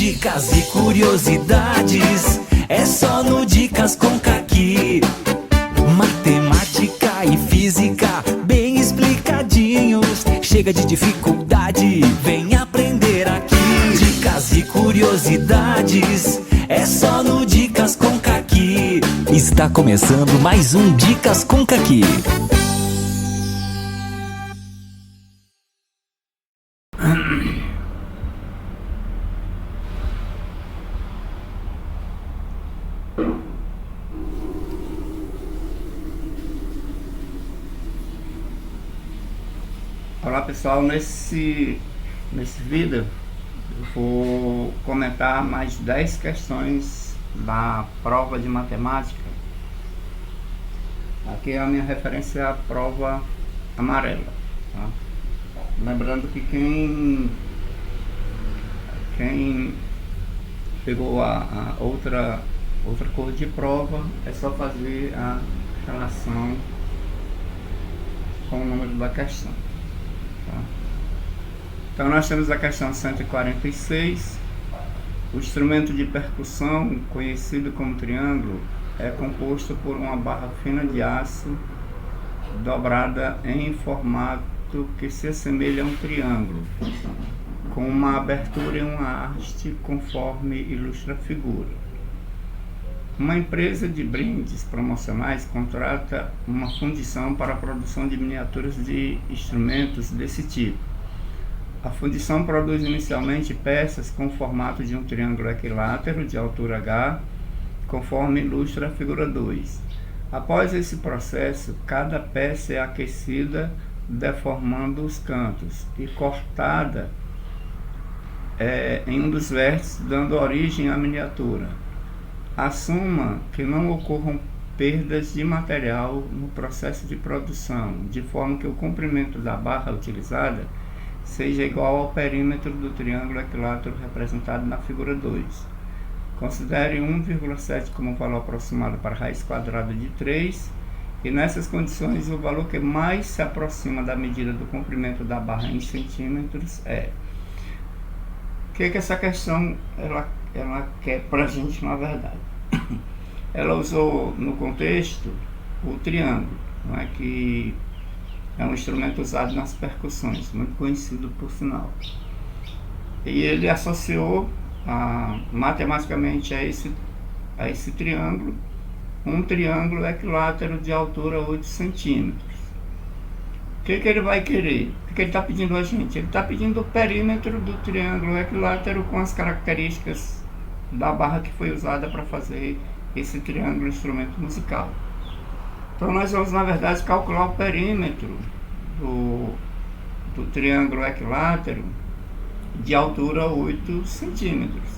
Dicas e curiosidades, é só no Dicas com Caqui. Matemática e física, bem explicadinhos. Chega de dificuldade, vem aprender aqui. Dicas e curiosidades, é só no Dicas com Caqui. Está começando mais um Dicas com Caqui. Olá pessoal, nesse vídeo eu vou comentar mais 10 questões da prova de matemática. Aqui a minha referência é a prova amarela, tá? Lembrando que quem pegou a outra cor de prova é só fazer a relação com o número da questão. Tá? Então nós temos a questão 146. O instrumento de percussão, conhecido como triângulo, é composto por uma barra fina de aço dobrada em formato que se assemelha a um triângulo, com uma abertura e uma haste, conforme ilustra a figura. Uma empresa de brindes promocionais contrata uma fundição para a produção de miniaturas de instrumentos desse tipo. A fundição produz inicialmente peças com o formato de um triângulo equilátero de altura H, conforme ilustra a figura 2. Após esse processo, cada peça é aquecida, deformando os cantos, e cortada em um dos vértices, dando origem à miniatura. Assuma que não ocorram perdas de material no processo de produção, de forma que o comprimento da barra utilizada seja igual ao perímetro do triângulo equilátero representado na figura 2. Considere 1,7 como valor aproximado para a raiz quadrada de 3, e nessas condições o valor que mais se aproxima da medida do comprimento da barra em centímetros é. O que essa questão ela quer para a gente, na verdade? Ela usou no contexto o triângulo, não é, que é um instrumento usado nas percussões, muito conhecido por sinal. E ele associou matematicamente a esse triângulo um triângulo equilátero de altura 8 centímetros. O que ele vai querer? O que ele está pedindo a gente? Ele está pedindo o perímetro do triângulo equilátero com as características da barra que foi usada para fazer esse triângulo instrumento musical. Então nós vamos, na verdade, calcular o perímetro do triângulo equilátero de altura 8 centímetros.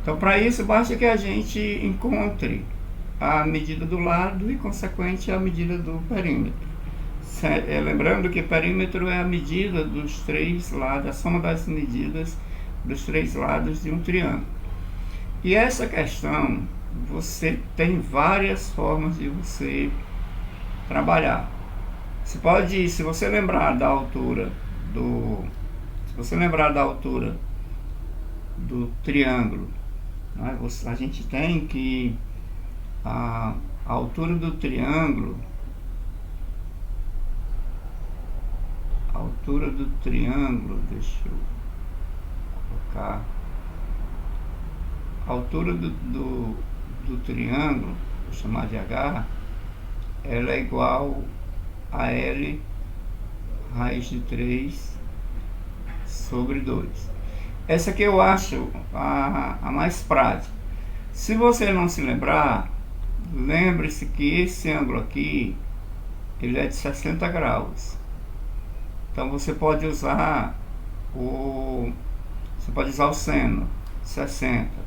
Então, para isso, basta que a gente encontre a medida do lado e, consequente, a medida do perímetro. Lembrando que perímetro é a medida dos três lados, a soma das medidas dos três lados de um triângulo. E essa questão, você tem várias formas de você trabalhar. Você pode, se você lembrar da altura do triângulo, né, a gente tem que a altura do triângulo, deixa eu colocar, a altura do triângulo, vou chamar de H, ela é igual a L raiz de 3 sobre 2. Essa aqui eu acho a mais prática. Se você não se lembrar, lembre-se que esse ângulo aqui, ele é de 60 graus. Então você pode usar o seno, 60.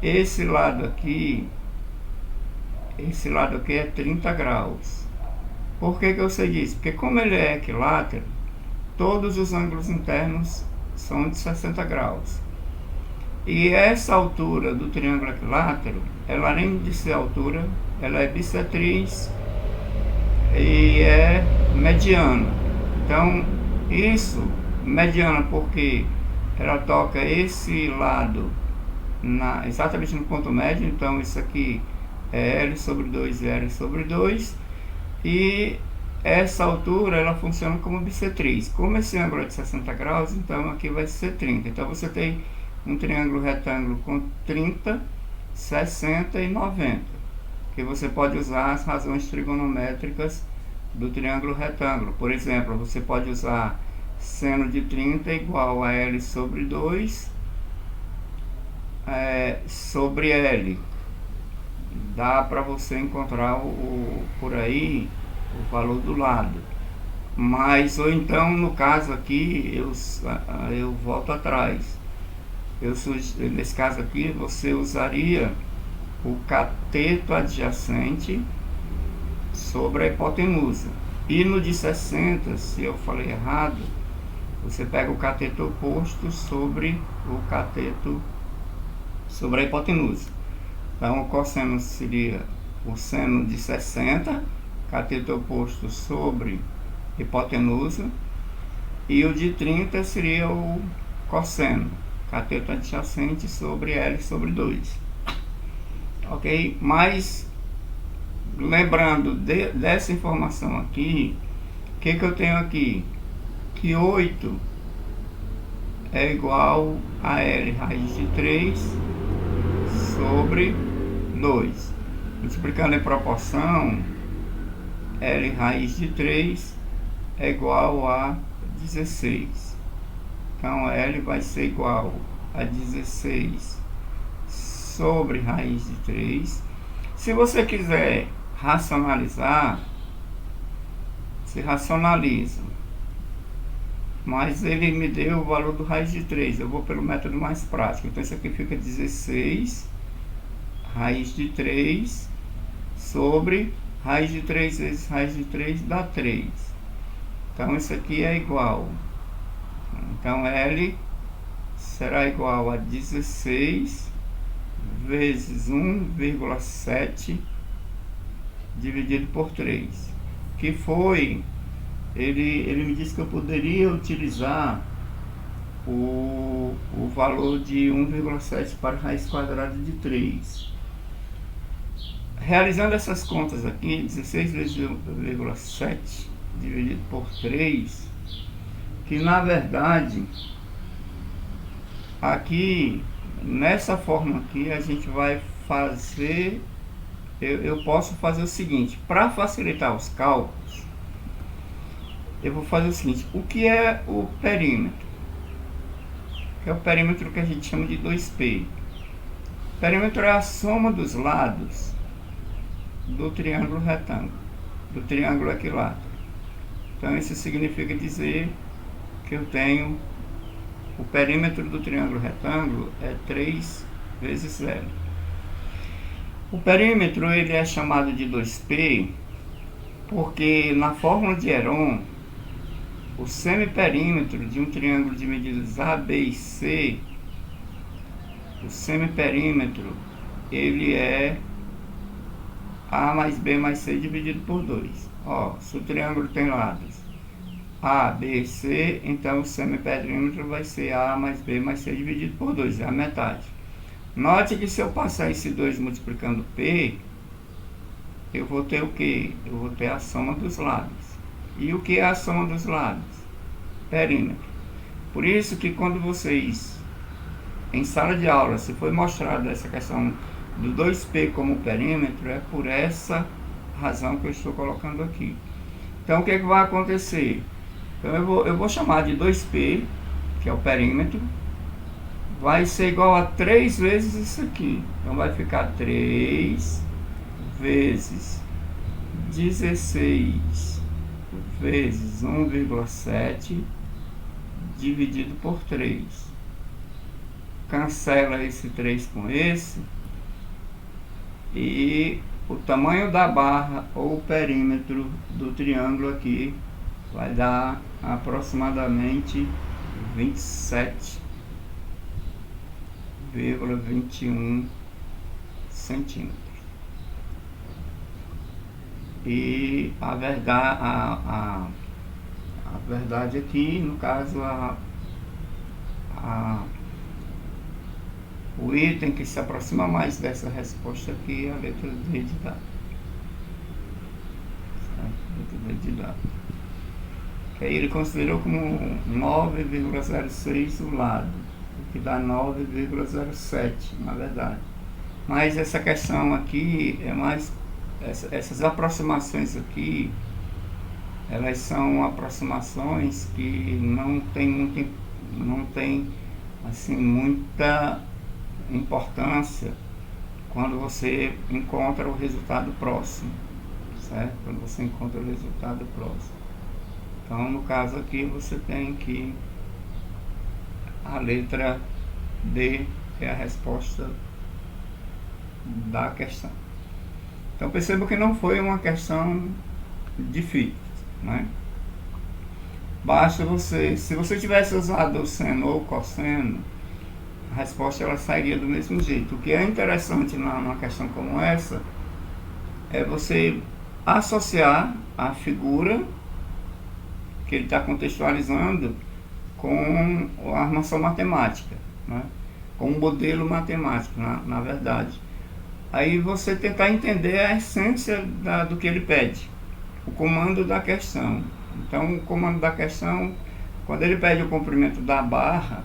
Esse lado aqui é 30 graus. Por que eu sei disso? Porque como ele é equilátero, todos os ângulos internos são de 60 graus. E essa altura do triângulo equilátero, ela além de ser altura, ela é bissetriz e é mediana. Então, isso, mediana porque ela toca esse lado exatamente no ponto médio, então isso aqui é L sobre 2 e L sobre 2, e essa altura ela funciona como bissetriz. Como esse ângulo é de 60 graus, então aqui vai ser 30. Então você tem um triângulo retângulo com 30, 60 e 90, que você pode usar as razões trigonométricas do triângulo retângulo. Por exemplo, você pode usar seno de 30 igual a L sobre 2 sobre L. Dá para você encontrar por aí o valor do lado. Mas, ou então, no caso aqui, eu volto atrás. Nesse caso aqui, você usaria o cateto adjacente sobre a hipotenusa. E no de 60, se eu falei errado, você pega o cateto oposto sobre o cateto sobre a hipotenusa. Então o cosseno seria o seno de 60, cateto oposto sobre hipotenusa, e o de 30 seria o cosseno, cateto adjacente sobre L sobre 2. Ok? Mas lembrando dessa informação aqui, o que eu tenho aqui? Que 8 é igual a L raiz de 3 sobre 2. Multiplicando em proporção, L raiz de 3 é igual a 16. Então L vai ser igual a 16 sobre raiz de 3. Se você quiser racionalizar, se racionaliza. Mas ele me deu o valor do raiz de 3. Eu vou pelo método mais prático. Então isso aqui fica 16 raiz de 3 sobre raiz de 3 vezes raiz de 3 dá 3. Então isso aqui é igual. Então L será igual a 16 vezes 1,7 dividido por 3. Que foi... Ele me disse que eu poderia utilizar o valor de 1,7 para raiz quadrada de 3. Realizando essas contas aqui, 16 vezes 1,7 dividido por 3, que na verdade, aqui, nessa forma aqui, a gente vai fazer, eu posso fazer o seguinte, para facilitar os cálculos, eu vou fazer o seguinte: o que é o perímetro? Que é o perímetro que a gente chama de 2P. O perímetro é a soma dos lados do triângulo retângulo, do triângulo equilátero. Então isso significa dizer que eu tenho o perímetro do triângulo retângulo é 3 vezes L. O perímetro ele é chamado de 2P porque na fórmula de Heron, o semiperímetro de um triângulo de medidas A, B e C, o semiperímetro, ele é A mais B mais C dividido por 2. Ó, se o triângulo tem lados A, B e C, então o semiperímetro vai ser A mais B mais C dividido por 2, é a metade. Note que se eu passar esse 2 multiplicando P, eu vou ter o quê? Eu vou ter a soma dos lados. E o que é a soma dos lados? Perímetro. Por isso que quando vocês, em sala de aula, se foi mostrada essa questão do 2P como perímetro, é por essa razão que eu estou colocando aqui. Então o que vai acontecer? Então eu vou chamar de 2P, que é o perímetro, vai ser igual a 3 vezes isso aqui. Então vai ficar 3 vezes 16 vezes 1,7 dividido por 3. Cancela esse 3 com esse, e o tamanho da barra ou o perímetro do triângulo aqui vai dar aproximadamente 27,21 centímetros. E a verdade aqui, no caso, a o item que se aproxima mais dessa resposta aqui é a letra D de dado. Letra D de dado. Que aí ele considerou como 9,06 o lado, o que dá 9,07 na verdade. Mas essa questão aqui é mais, essas aproximações aqui, elas são aproximações que não tem assim muita importância quando você encontra o resultado próximo, certo? Quando você encontra o resultado próximo. Então, no caso aqui, você tem que a letra D é a resposta da questão. Então, perceba que não foi uma questão difícil, né? Basta você, se você tivesse usado o seno ou o cosseno, a resposta ela sairia do mesmo jeito. O que é interessante numa questão como essa é você associar a figura que ele está contextualizando com a armação matemática, né? Com um modelo matemático, na verdade. Aí você tentar entender a essência do que ele pede, o comando da questão. Então, o comando da questão, quando ele pede o comprimento da barra,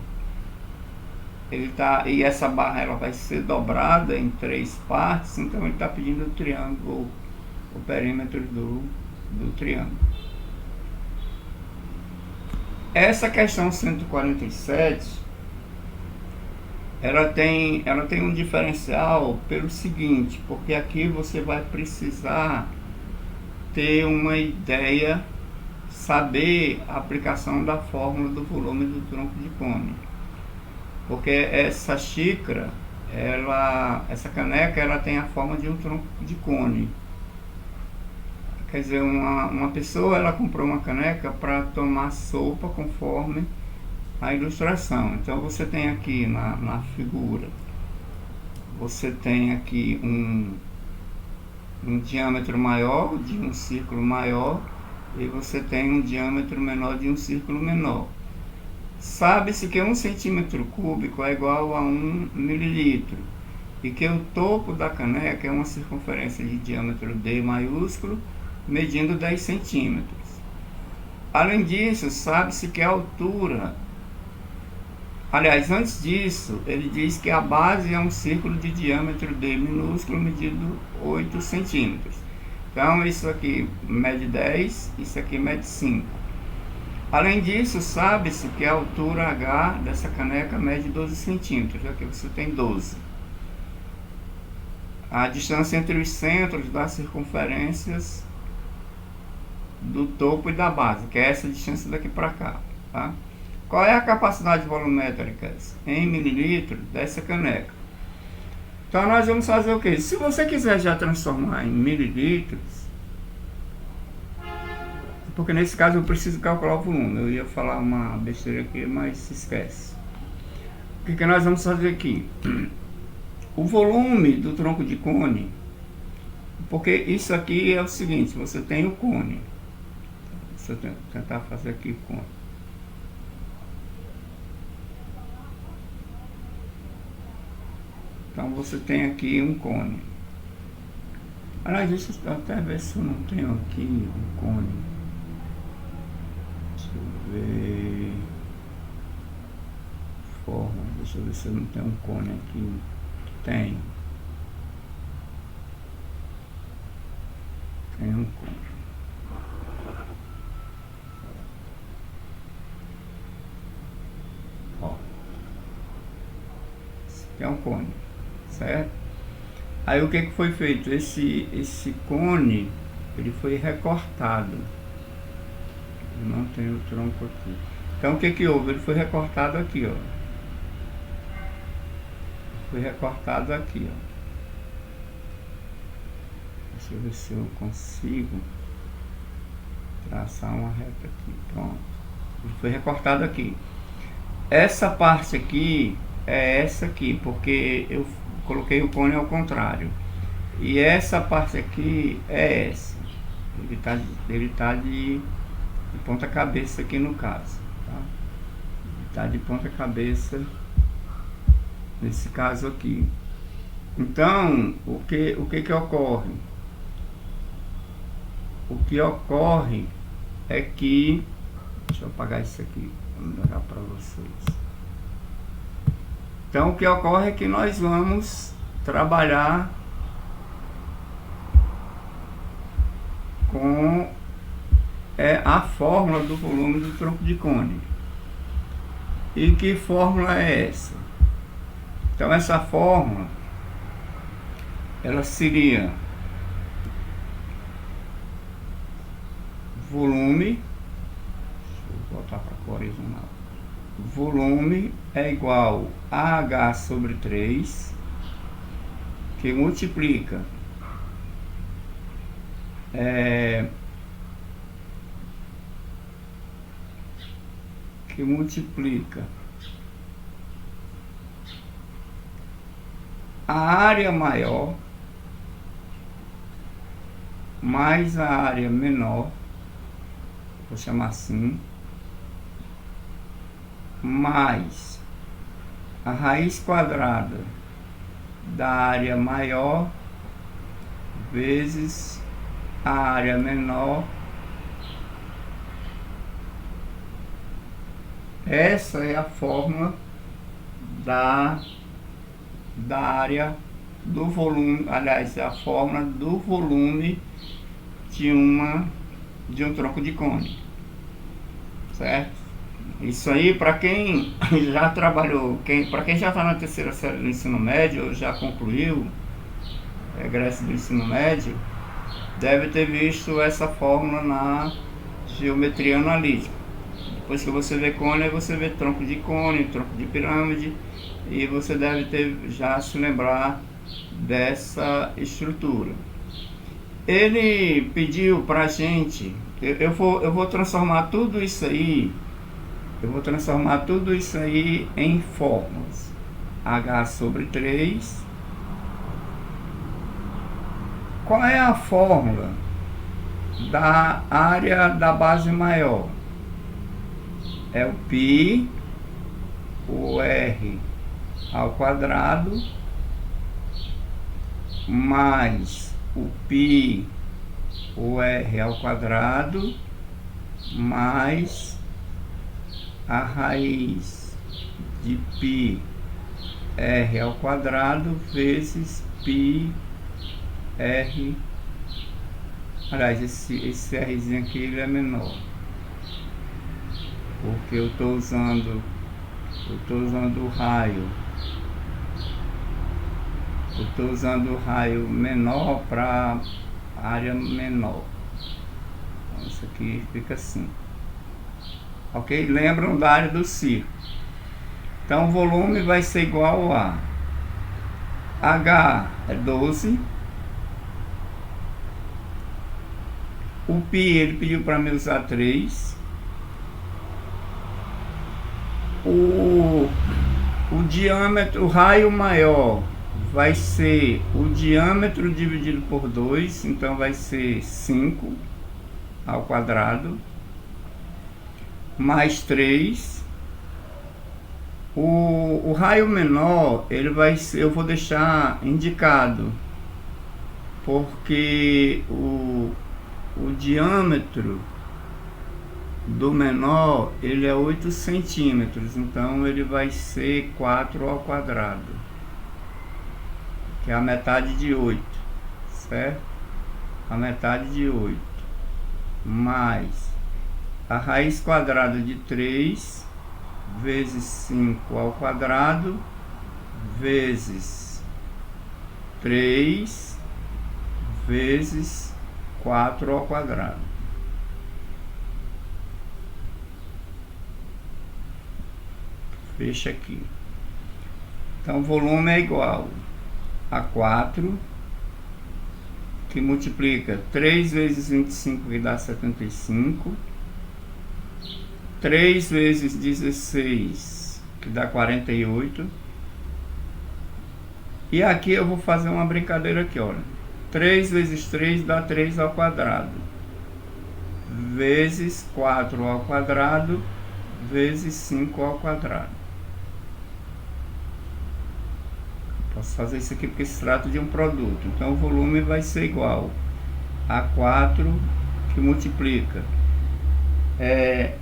e essa barra ela vai ser dobrada em 3 partes, então ele está pedindo o triângulo, o perímetro do triângulo. Essa questão 147, ela tem um diferencial pelo seguinte, porque aqui você vai precisar ter uma ideia, saber a aplicação da fórmula do volume do tronco de cone. Porque essa xícara, essa caneca, ela tem a forma de um tronco de cone. Quer dizer, uma pessoa, ela comprou uma caneca para tomar sopa conforme a ilustração. Então você tem aqui na figura, você tem aqui um diâmetro maior de um círculo maior e você tem um diâmetro menor de um círculo menor. Sabe-se que 1 centímetro cúbico é igual a 1 mililitro e que o topo da caneca é uma circunferência de diâmetro D maiúsculo medindo 10 centímetros. Além disso, sabe-se que a altura, aliás, antes disso, ele diz que a base é um círculo de diâmetro D minúsculo medido 8 centímetros. Então, isso aqui mede 10, isso aqui mede 5. Além disso, sabe-se que a altura H dessa caneca mede 12 centímetros, aqui você tem 12. A distância entre os centros das circunferências do topo e da base, que é essa distância daqui para cá, tá? Qual é a capacidade volumétrica em mililitros dessa caneca? Então nós vamos fazer o que? Se você quiser já transformar em mililitros, porque nesse caso eu preciso calcular o volume. Eu ia falar uma besteira aqui, mas se esquece. O que nós vamos fazer aqui? O volume do tronco de cone, porque isso aqui é o seguinte, você tem o cone. Deixa eu tentar fazer aqui o cone. Então você tem aqui um cone. Aliás, deixa eu até ver se eu não tenho aqui um cone. Deixa eu ver. Forma. Deixa eu ver se eu não tenho um cone aqui. Tem. Tem um cone. Ó. Esse aqui é um cone. Certo? Aí o que foi feito? Esse cone, ele foi recortado. Eu não tenho o tronco aqui. Então o que houve? Ele foi recortado aqui, ó. Foi recortado aqui, ó. Deixa eu ver se eu consigo traçar uma reta aqui. Pronto. Ele foi recortado aqui. Essa parte aqui é essa aqui, porque eu coloquei o cone ao contrário. E essa parte aqui é essa. Ele tá de ponta cabeça aqui no caso, tá? Está de ponta cabeça nesse caso aqui. Então, o que ocorre? O que ocorre é que... Deixa eu apagar isso aqui para melhorar para vocês. Então, o que ocorre é que nós vamos trabalhar com a fórmula do volume do tronco de cone. E que fórmula é essa? Então, essa fórmula, ela seria volume, deixa eu voltar para a horizontal, volume é igual a H sobre 3, que multiplica a área maior mais a área menor, vou chamar assim, mais a raiz quadrada da área maior vezes a área menor. Essa é a fórmula da área do volume, aliás, é a fórmula do volume de um tronco de cone, certo? Isso aí, para quem já trabalhou, para quem já está na terceira série do ensino médio, ou já concluiu egresso do ensino médio, deve ter visto essa fórmula na geometria analítica. Depois que você vê cone, você vê tronco de cone, tronco de pirâmide, e você deve ter já se lembrar dessa estrutura. Ele pediu para a gente, eu vou transformar tudo isso aí, em fórmulas. H sobre 3. Qual é a fórmula da área da base maior? É o π, o r ao quadrado, mais o π, o r ao quadrado, mais a raiz de π r ao quadrado vezes π r. Aliás, esse rzinho aqui ele é menor, porque eu estou usando o raio. Eu estou usando o raio menor para área menor. Então, isso aqui fica assim. Ok? Lembram da área do círculo. Então, o volume vai ser igual a H é 12. O π ele pediu para mim usar 3. O diâmetro, o raio maior vai ser o diâmetro dividido por 2, então vai ser 5 ao quadrado, mais 3. O raio menor, ele vai ser, eu vou deixar indicado, porque o diâmetro do menor, ele é 8 centímetros, então ele vai ser 4 ao quadrado, que é a metade de 8, certo? A metade de 8, mais a raiz quadrada de 3, vezes 5 ao quadrado, vezes 3, vezes 4 ao quadrado. Fecha aqui. Então, o volume é igual a 4, que multiplica 3 vezes 25, que dá 75. 3 vezes 16, que dá 48. E aqui eu vou fazer uma brincadeira aqui, olha. 3 vezes 3 dá 3 ao quadrado. Vezes 4 ao quadrado, vezes 5 ao quadrado. Posso fazer isso aqui porque se trata de um produto. Então o volume vai ser igual a 4 que multiplica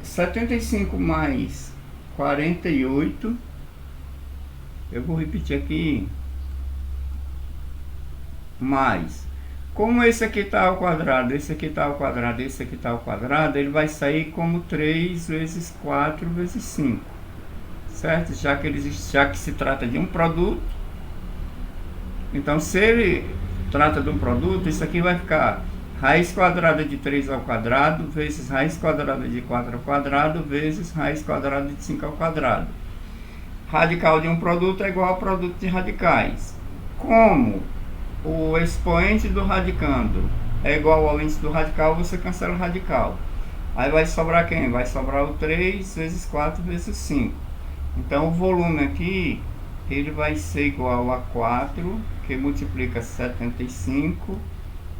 75 mais 48. Eu vou repetir aqui. Mais. Como esse aqui está ao quadrado, esse aqui está ao quadrado, esse aqui está ao quadrado, ele vai sair como 3 vezes 4 vezes 5. Certo? Já que se trata de um produto. Então, se ele trata de um produto, isso aqui vai ficar raiz quadrada de 3 ao quadrado vezes raiz quadrada de 4 ao quadrado vezes raiz quadrada de 5 ao quadrado. Radical de um produto é igual a produto de radicais. Como o expoente do radicando é igual ao índice do radical, você cancela o radical. Aí vai sobrar quem? Vai sobrar o 3 vezes 4 vezes 5. Então o volume aqui, ele vai ser igual a 4, que multiplica 75,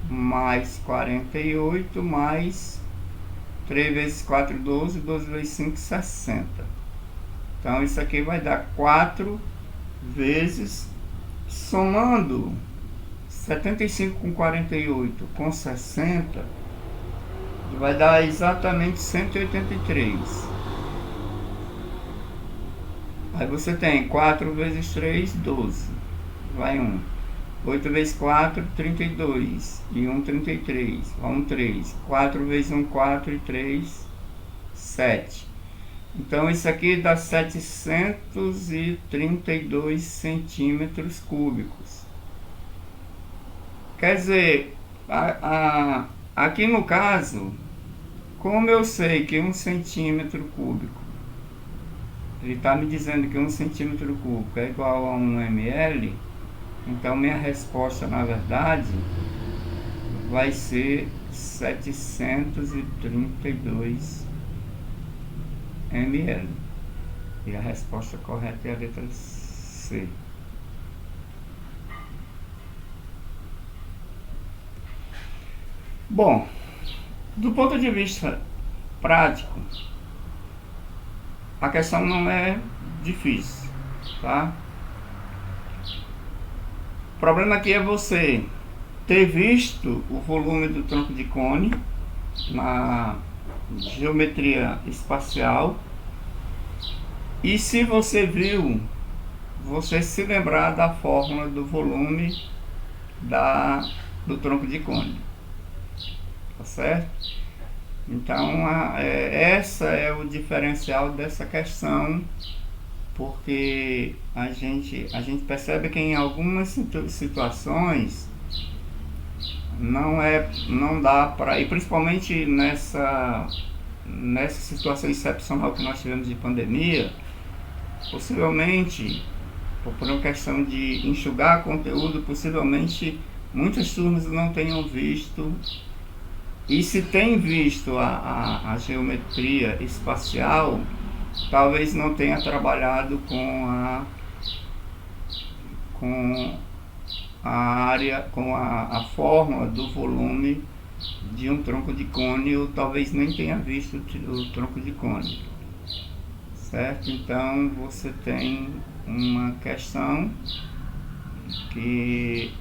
mais 48, mais 3 vezes 4, 12, 12 vezes 5, 60. Então isso aqui vai dar 4 vezes, somando 75 com 48 com 60, vai dar exatamente 183. Aí você tem 4 vezes 3, 12. Vai 1. 8 vezes 4, 32. E 1, 33. Vai 1, 3. 4 vezes 1, 4. E 3, 7. Então isso aqui dá 732 centímetros cúbicos. Quer dizer, aqui no caso, como eu sei que 1 centímetro cúbico, ele está me dizendo que 1 centímetro cúbico é igual a 1 ml, então minha resposta, na verdade, vai ser 732 ml. E a resposta correta é a letra C. Bom, do ponto de vista prático, a questão não é difícil, tá? O problema aqui é você ter visto o volume do tronco de cone na geometria espacial, e se você viu, você se lembrar da fórmula do volume do tronco de cone, tá certo? Então essa é o diferencial dessa questão, porque a gente percebe que em algumas situações não dá para, e principalmente nessa situação excepcional que nós tivemos de pandemia, possivelmente, por uma questão de enxugar conteúdo, possivelmente muitas turmas não tenham visto, e se tem visto a geometria espacial, talvez não tenha trabalhado com a fórmula do volume de um tronco de cone, ou talvez nem tenha visto o tronco de cone, certo? Então você tem uma questão que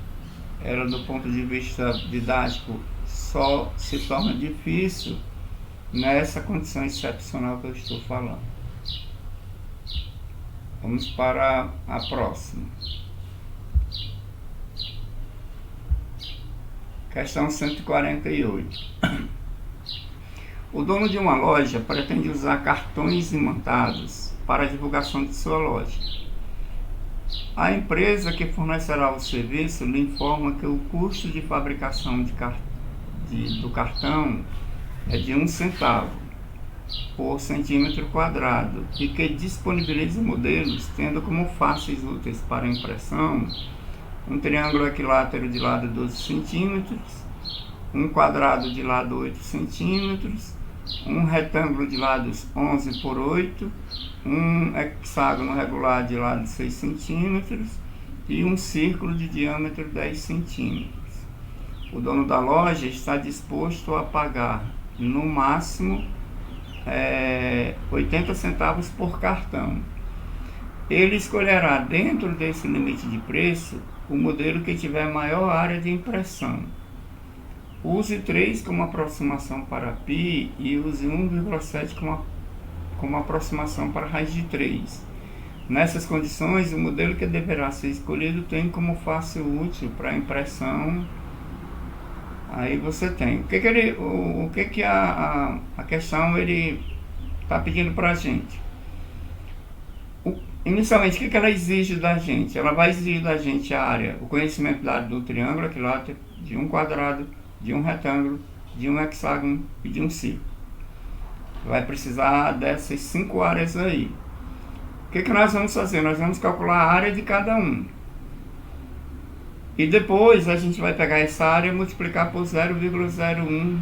ela, do ponto de vista didático, só se torna difícil nessa condição excepcional que eu estou falando. Vamos para a próxima. Questão 148. O dono de uma loja pretende usar cartões imantados para a divulgação de sua loja. A empresa que fornecerá o serviço lhe informa que o custo de fabricação do cartão é de 1 centavo por centímetro quadrado e que disponibiliza modelos tendo como faces úteis para impressão um triângulo equilátero de lado 12 centímetros, um quadrado de lado 8 centímetros, um retângulo de lados 11 por 8, um hexágono regular de lado 6 centímetros e um círculo de diâmetro 10 centímetros. O dono da loja está disposto a pagar, no máximo, 80 centavos por cartão. Ele escolherá dentro desse limite de preço o modelo que tiver maior área de impressão. Use 3 como aproximação para π e use 1,7 como aproximação para raiz de 3. Nessas condições, o modelo que deverá ser escolhido tem como face útil para impressão. Aí você tem. O que a questão ele está pedindo para a gente? Inicialmente, o que ela exige da gente? Ela vai exigir da gente a área, o conhecimento da área do triângulo equilátero, de um quadrado, de um retângulo, de um hexágono e de um círculo. Vai precisar dessas 5 áreas aí. O que nós vamos fazer? Nós vamos calcular a área de cada um. E depois a gente vai pegar essa área e multiplicar por 0,01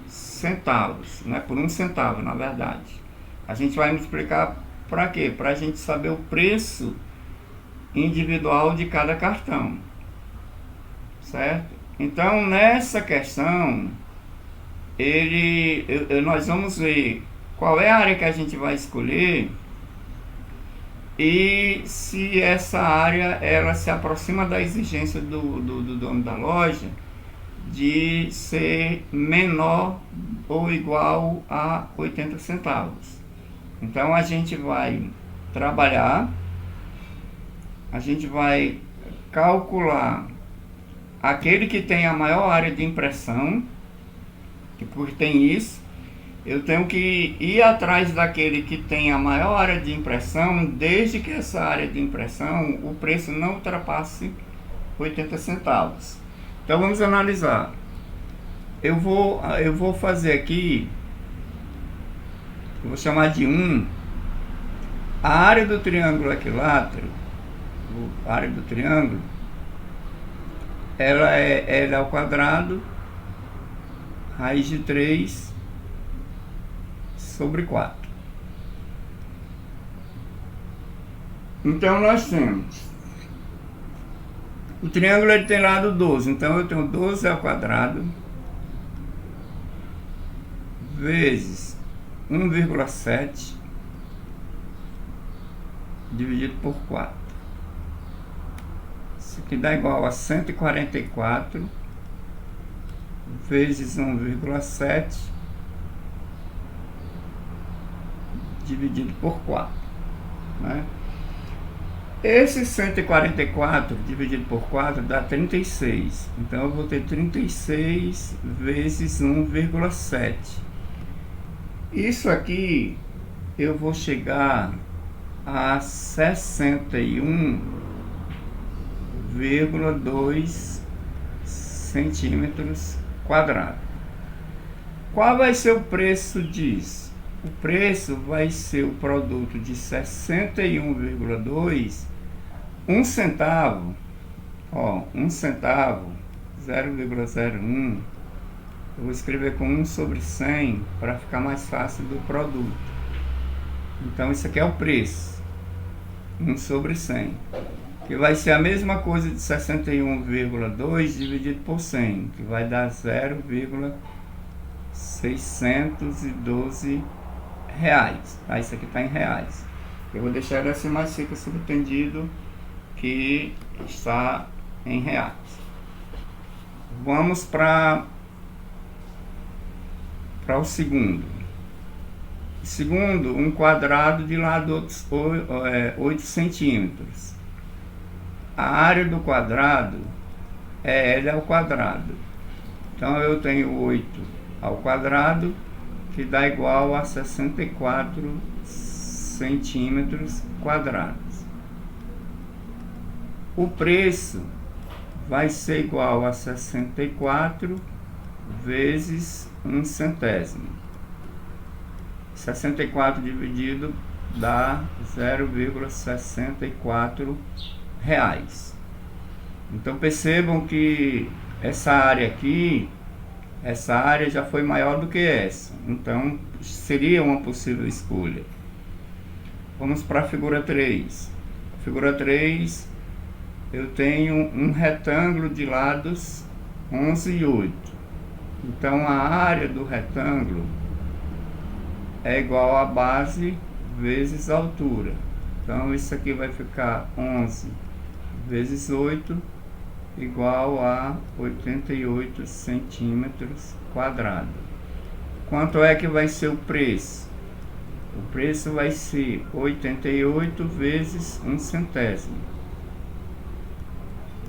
centavos, né? Por 1 centavo, na verdade. A gente vai multiplicar para quê? Para a gente saber o preço individual de cada cartão. Certo? Então, nessa questão, nós vamos ver qual é a área que a gente vai escolher e se essa área ela se aproxima da exigência do dono da loja de ser menor ou igual a 80 centavos. Então a gente vai trabalhar, a gente vai calcular aquele que tem a maior área de impressão, porque tem isso, eu tenho que ir atrás daquele que tem a maior área de impressão, desde que essa área de impressão, o preço não ultrapasse 80 centavos. Então vamos analisar. Eu vou fazer aqui, eu vou chamar de 1, a área do triângulo equilátero, a área do triângulo, ela é ao quadrado, raiz de 3 sobre 4. Então nós temos o triângulo, ele tem lado 12, então eu tenho 12 ao quadrado vezes 1,7 dividido por 4. Isso aqui dá igual a 144 vezes 1,7 dividido por 4, né? Esse 144 dividido por 4 dá 36. Então eu vou ter 36 vezes 1,7. Isso aqui eu vou chegar a 61,2 centímetros quadrados. Qual vai ser o preço disso? O preço vai ser o produto de 61,2, 1 centavo, 1 centavo, 0,01, eu vou escrever com 1 sobre 100 para ficar mais fácil do produto. Então isso aqui é o preço, 1 sobre 100, que vai ser a mesma coisa de 61,2 dividido por 100, que vai dar 0,612 reais. Tá? Isso aqui está em reais. Eu vou deixar assim mais fica subentendido que está em reais. Vamos para o segundo. Segundo, um quadrado de lado 8 centímetros. A área do quadrado é L ao quadrado. Então eu tenho 8 ao quadrado, que dá igual a 64 centímetros quadrados. O preço vai ser igual a 64 vezes 1 centésimo. 64 dividido dá 0,64 reais. Então percebam que essa área aqui, essa área já foi maior do que essa, então seria uma possível escolha. Vamos para a figura 3. Figura 3, eu tenho um retângulo de lados 11 e 8. Então a área do retângulo é igual a base vezes a altura. Então isso aqui vai ficar 11 vezes 8 igual a 88 centímetros quadrados. Quanto é que vai ser o preço? O preço vai ser 88 vezes 1 centésimo,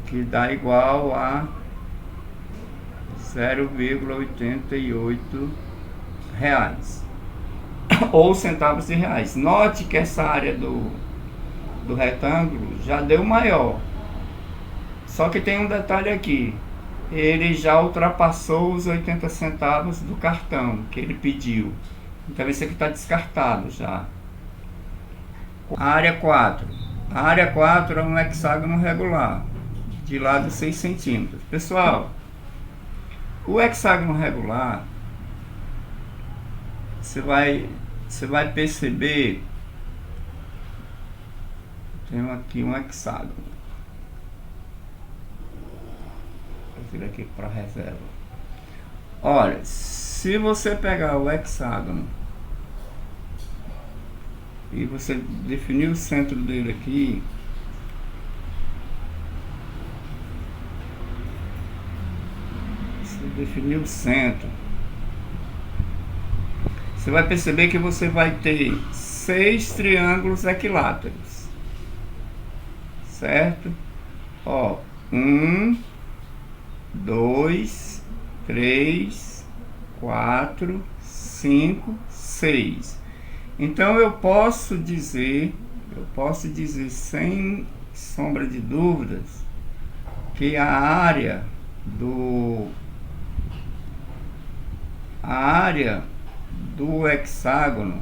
que dá igual a 0,88 reais ou centavos de reais. Note que essa área do retângulo já deu maior, só que tem um detalhe aqui: ele já ultrapassou os 80 centavos do cartão que ele pediu, então esse aqui está descartado já. A área 4 é um hexágono regular de lado 6 centímetros. Pessoal, o hexágono regular, você vai perceber, tenho aqui um hexágono, vou vir aqui para reserva. Olha, se você pegar o hexágono e você definir o centro dele aqui, definir o centro, você vai perceber que você vai ter 6 triângulos equiláteros, certo? Ó, 1, 2, 3, 4, 5, 6. Então eu posso dizer sem sombra de dúvidas que a área do hexágono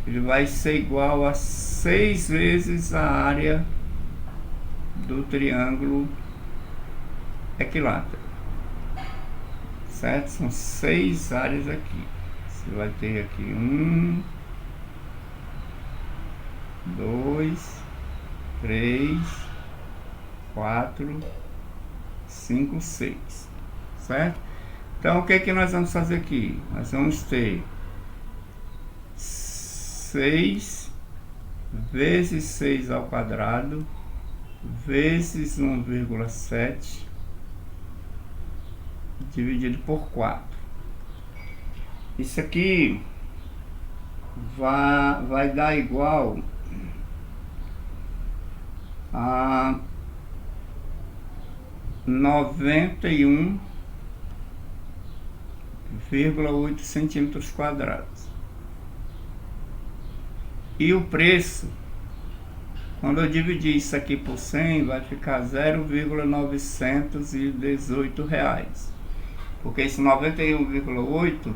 ele vai ser igual a 6 vezes a área do triângulo equilátero, certo? São 6 áreas aqui. Você vai ter aqui 1, 2, 3, 4, 5, 6, certo? Então, o que é que nós vamos fazer aqui? Nós vamos ter 6 vezes 6 ao quadrado vezes 1,7 dividido por 4. Isso aqui vai dar igual a 91,8 centímetros quadrados. E o preço, quando eu dividir isso aqui por 100, vai ficar 0,918 reais. Porque esse 91,8,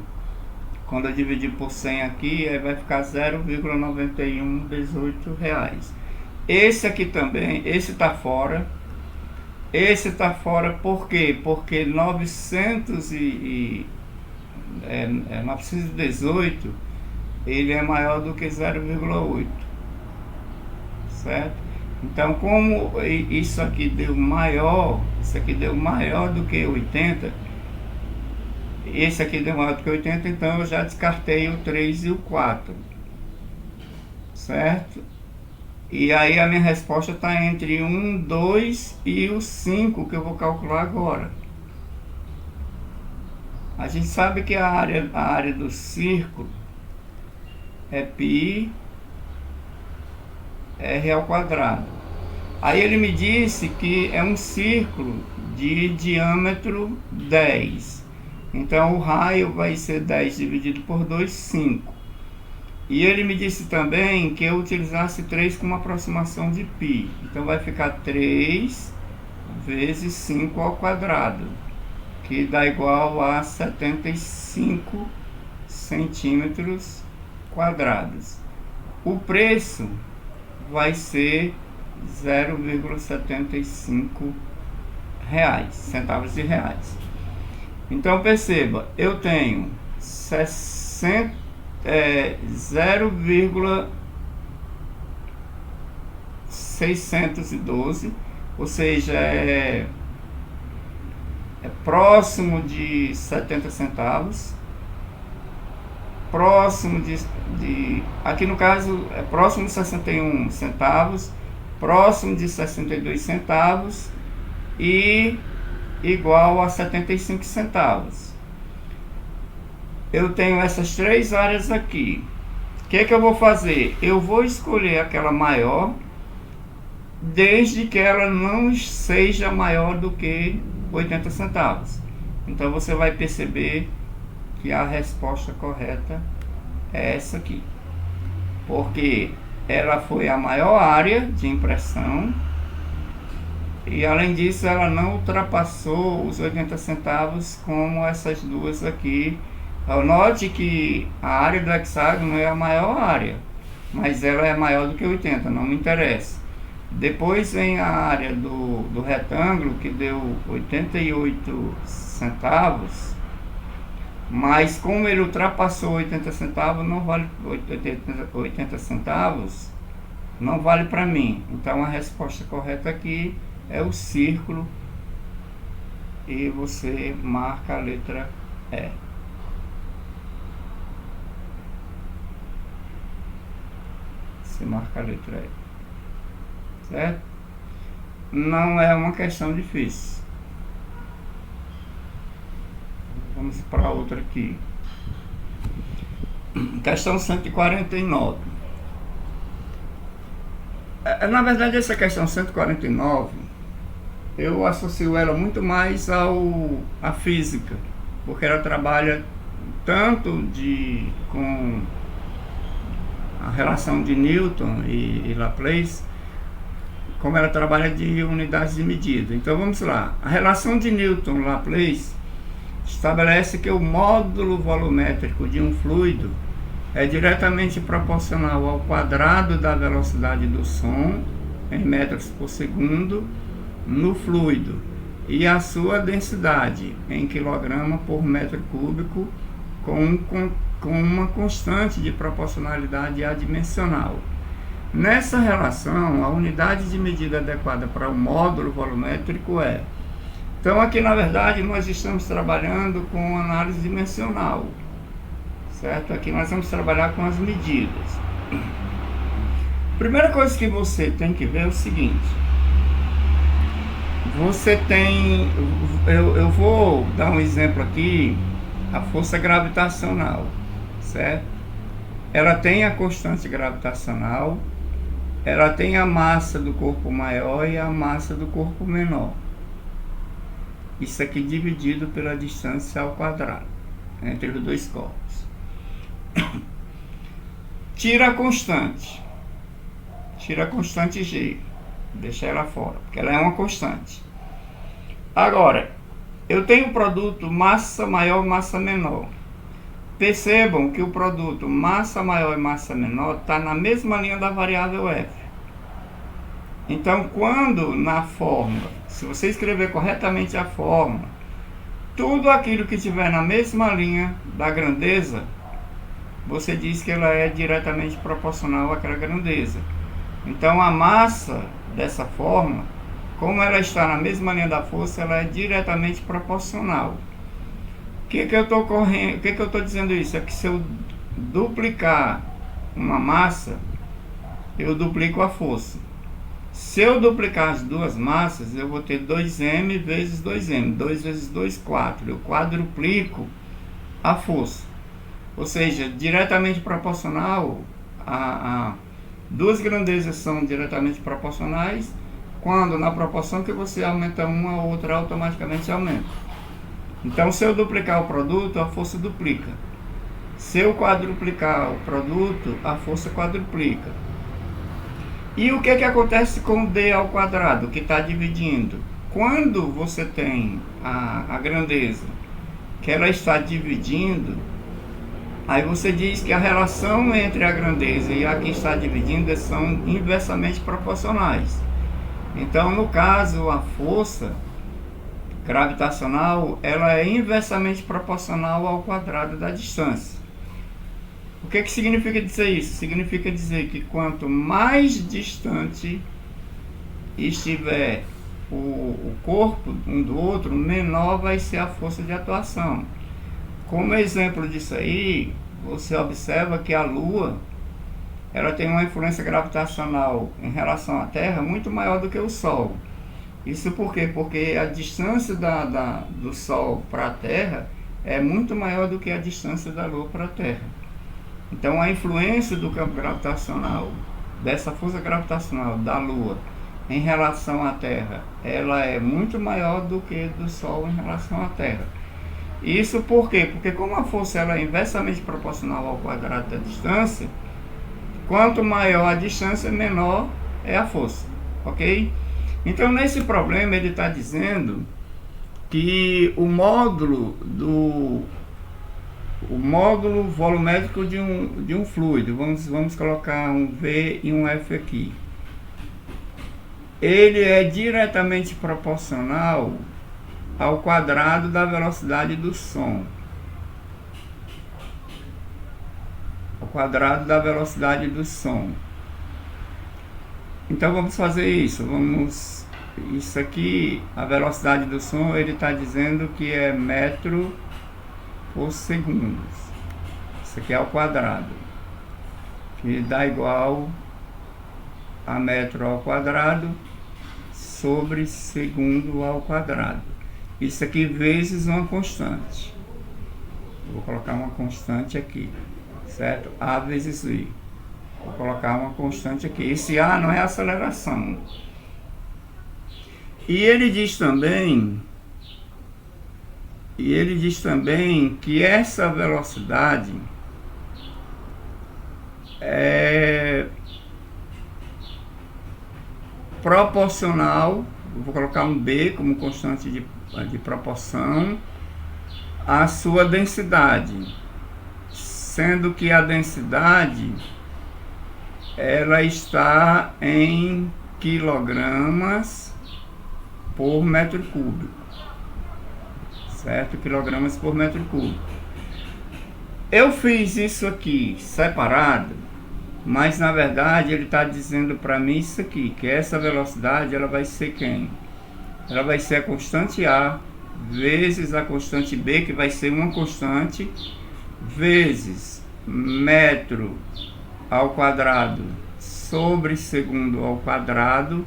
quando eu dividir por 100 aqui, aí vai ficar 0,9118 reais. Esse aqui também, esse tá fora. Esse tá fora por quê? Porque 918 ele é maior do que 0,8, certo? Então, como isso aqui deu maior, do que 80, esse aqui deu maior do que 80, então eu já descartei o 3 e o 4, certo? E aí a minha resposta está entre 1, 2 e o 5, que eu vou calcular agora. A gente sabe que a área do círculo é π r ao quadrado. Aí ele me disse que é um círculo de diâmetro 10. Então o raio vai ser 10 dividido por 2, 5. E ele me disse também que eu utilizasse 3 como aproximação de π. Então vai ficar 3 vezes 5 ao quadrado, que dá igual a 75 centímetros quadrados. O preço vai ser 0,75 reais, centavos de reais. Então perceba, eu tenho 0,612, ou seja, é próximo de 70 centavos. próximo aqui no caso é próximo de 61 centavos, próximo de 62 centavos e igual a 75 centavos. Eu tenho essas três áreas aqui. O que eu vou fazer? Eu vou escolher aquela maior, desde que ela não seja maior do que 80 centavos. Então você vai perceber que a resposta correta é essa aqui, porque ela foi a maior área de impressão e além disso ela não ultrapassou os 80 centavos como essas duas aqui. Note que a área do hexágono é a maior área, mas ela é maior do que 80, não me interessa. Depois vem a área do retângulo, que deu 88 centavos, mas como ele ultrapassou 80 centavos, não vale 80 centavos, não vale para mim. Então a resposta correta aqui é o círculo e você marca a letra E. Você marca a letra E. Certo? Não é uma questão difícil. Vamos para outra aqui. Questão 149. Na verdade, essa questão 149, eu associo ela muito mais à física, porque ela trabalha tanto com a relação de Newton e Laplace, como ela trabalha de unidades de medida. Então vamos lá. A relação de Newton-Laplace estabelece que o módulo volumétrico de um fluido é diretamente proporcional ao quadrado da velocidade do som em metros por segundo no fluido e a sua densidade em quilograma por metro cúbico com uma constante de proporcionalidade adimensional. Nessa relação, a unidade de medida adequada para o módulo volumétrico é... Então aqui na verdade nós estamos trabalhando com análise dimensional, certo? Aqui nós vamos trabalhar com as medidas. Primeira coisa que você tem que ver é o seguinte: você tem, eu vou dar um exemplo aqui, a força gravitacional, certo? Ela tem a constante gravitacional, ela tem a massa do corpo maior e a massa do corpo menor. Isso aqui dividido pela distância ao quadrado entre os dois corpos. Tira a constante G, deixa ela fora, porque ela é uma constante. Agora, eu tenho o produto massa maior e massa menor. Percebam que o produto massa maior e massa menor está na mesma linha da variável F. Então, quando na fórmula, se você escrever corretamente a fórmula, tudo aquilo que estiver na mesma linha da grandeza, você diz que ela é diretamente proporcional àquela grandeza. Então, a massa dessa fórmula, como ela está na mesma linha da força, ela é diretamente proporcional. O que eu estou dizendo isso? É que se eu duplicar uma massa, eu duplico a força. Se eu duplicar as duas massas, eu vou ter 2m vezes 2m. 2 vezes 2, 4. Eu quadruplico a força. Ou seja, diretamente proporcional, duas grandezas são diretamente proporcionais, quando na proporção que você aumenta uma, a outra automaticamente aumenta. Então, se eu duplicar o produto, a força duplica. Se eu quadruplicar o produto, a força quadruplica. E o que acontece com o d ao quadrado, que está dividindo? Quando você tem a grandeza que ela está dividindo, aí você diz que a relação entre a grandeza e a que está dividindo são inversamente proporcionais. Então, no caso, a força gravitacional, ela é inversamente proporcional ao quadrado da distância. O que significa dizer isso? Significa dizer que quanto mais distante estiver o corpo um do outro, menor vai ser a força de atuação. Como exemplo disso aí, você observa que a Lua ela tem uma influência gravitacional em relação à Terra muito maior do que o Sol. Isso por quê? Porque a distância do Sol para a Terra é muito maior do que a distância da Lua para a Terra. Então a influência do campo gravitacional, dessa força gravitacional da Lua em relação à Terra, ela é muito maior do que do Sol em relação à Terra. Isso por quê? Porque como a força ela é inversamente proporcional ao quadrado da distância, quanto maior a distância, menor é a força, ok? Então nesse problema ele está dizendo que o módulo volumétrico de um fluido, vamos colocar um V e um F aqui, ele é diretamente proporcional ao quadrado da velocidade do som. Ao quadrado da velocidade do som. Então vamos fazer isso. Isso aqui, a velocidade do som, ele está dizendo que é metro por segundo. Isso aqui é ao quadrado, que dá igual a metro ao quadrado sobre segundo ao quadrado. Isso aqui vezes uma constante. Vou colocar uma constante aqui, certo? A vezes V. Vou colocar uma constante aqui. Esse A não é aceleração. E ele diz também que essa velocidade é proporcional, vou colocar um B como constante de proporção, à sua densidade, sendo que a densidade ela está em quilogramas por metro cúbico, certo? Quilogramas por metro cúbico. Eu fiz isso aqui separado, mas na verdade ele está dizendo para mim isso aqui, que essa velocidade ela vai ser quem? Ela vai ser a constante A vezes a constante B, que vai ser uma constante, vezes metro ao quadrado sobre segundo ao quadrado,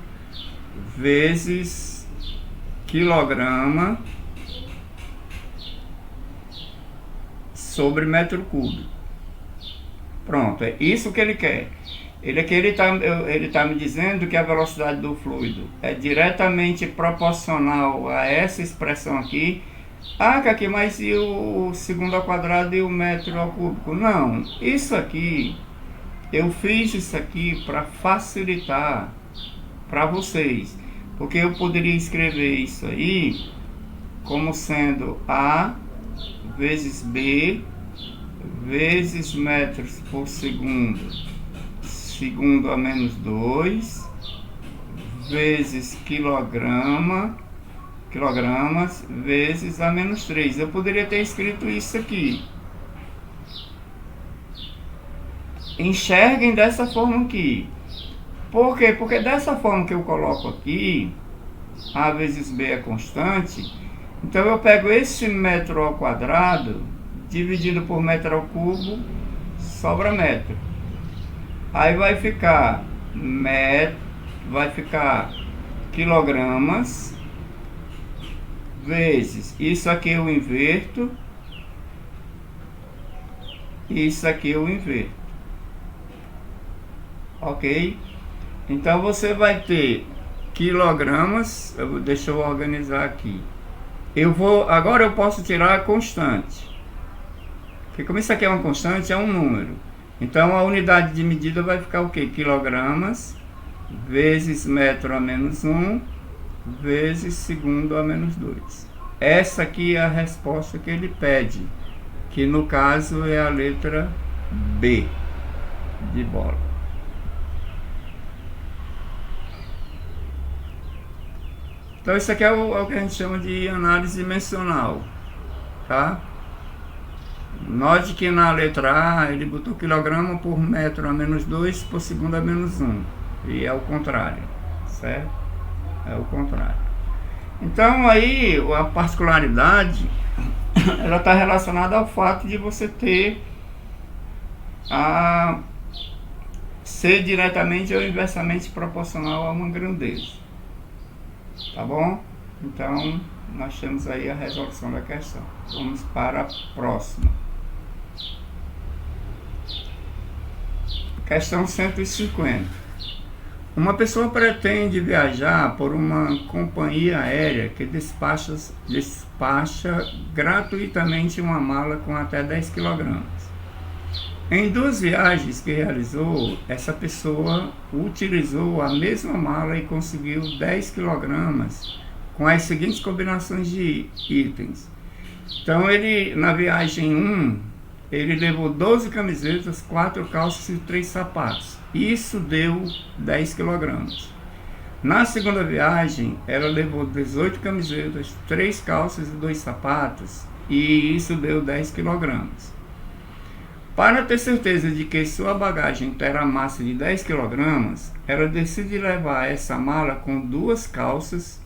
vezes quilograma sobre metro cúbico. Pronto, é isso que ele quer. Ele tá me dizendo que a velocidade do fluido é diretamente proporcional a essa expressão aqui. Ah, aqui, mas e o segundo ao quadrado e o metro ao cúbico? Não, isso aqui, eu fiz isso aqui para facilitar para vocês. Porque eu poderia escrever isso aí como sendo A vezes B vezes metros por segundo, segundo a menos 2, vezes quilograma, quilogramas, vezes a menos 3. Eu poderia ter escrito isso aqui. Enxerguem dessa forma aqui. Por quê? Porque dessa forma que eu coloco aqui, A vezes B é constante, então eu pego esse metro ao quadrado, dividido por metro ao cubo, sobra metro. Aí vai ficar quilogramas, vezes, isso aqui eu inverto, isso aqui eu inverto. Ok? Então você vai ter quilogramas, deixa eu organizar aqui. Agora eu posso tirar a constante. Porque como isso aqui é uma constante, é um número. Então a unidade de medida vai ficar o quê? Quilogramas vezes metro a menos 1 vezes segundo a menos 2. Essa aqui é a resposta que ele pede, que no caso é a letra B de bola. Então isso aqui é o que a gente chama de análise dimensional, tá? Note que na letra A ele botou quilograma por metro a menos 2 por segundo a menos 1. E é o contrário, certo? É o contrário. Então aí a particularidade ela está relacionada ao fato de você ter a ser diretamente ou inversamente proporcional a uma grandeza. Tá bom? Então, nós temos aí a resolução da questão. Vamos para a próxima. Questão 150. Uma pessoa pretende viajar por uma companhia aérea que despacha gratuitamente uma mala com até 10 kg. Em 2 viagens que realizou, essa pessoa utilizou a mesma mala e conseguiu 10 kg com as seguintes combinações de itens. Então, na viagem 1, ele levou 12 camisetas, 4 calças e 3 sapatos. Isso deu 10 kg. Na segunda viagem, ela levou 18 camisetas, 3 calças e 2 sapatos. E isso deu 10 kg. Para ter certeza de que sua bagagem terá massa de 10 kg, ela decide levar essa mala com 2 calças,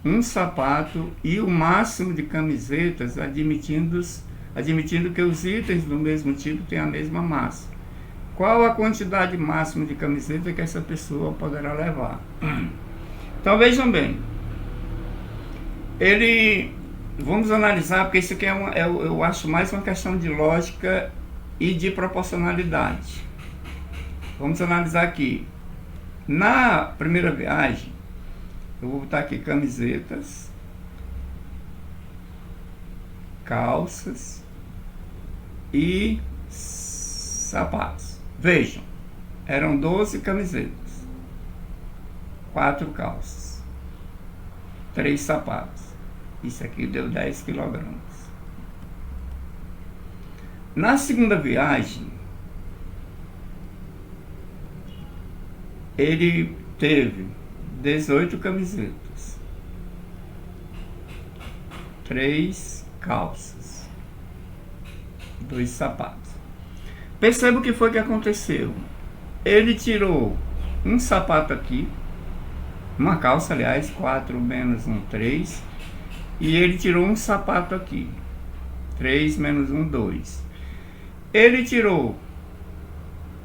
1 sapato e o máximo de camisetas, admitindo que os itens do mesmo tipo têm a mesma massa. Qual a quantidade máxima de camiseta que essa pessoa poderá levar? Então vejam bem, vamos analisar, porque isso aqui eu acho mais uma questão de lógica e de proporcionalidade. Vamos analisar aqui. Na primeira viagem, eu vou botar aqui camisetas, calças e sapatos. Vejam, eram 12 camisetas, 4 calças, 3 sapatos. Isso aqui deu 10 kg. Na segunda viagem, ele teve 18 camisetas, 3 calças, 2 sapatos. Perceba o que foi que aconteceu. Ele tirou um sapato aqui, uma calça, aliás, 4 menos 1, 3. E ele tirou um sapato aqui, 3 menos 1, 2. Ele tirou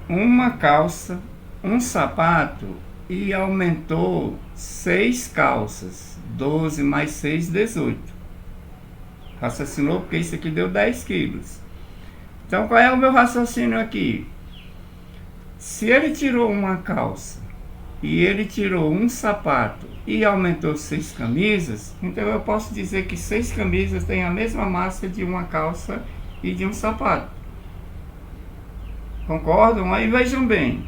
uma calça, um sapato e aumentou 6 calças. 12 mais 6, 18. Raciocinou porque isso aqui deu 10 quilos. Então, qual é o meu raciocínio aqui? Se ele tirou uma calça e ele tirou um sapato e aumentou 6 camisas, então eu posso dizer que 6 camisas têm a mesma massa de uma calça e de um sapato. Concordam? Aí vejam bem,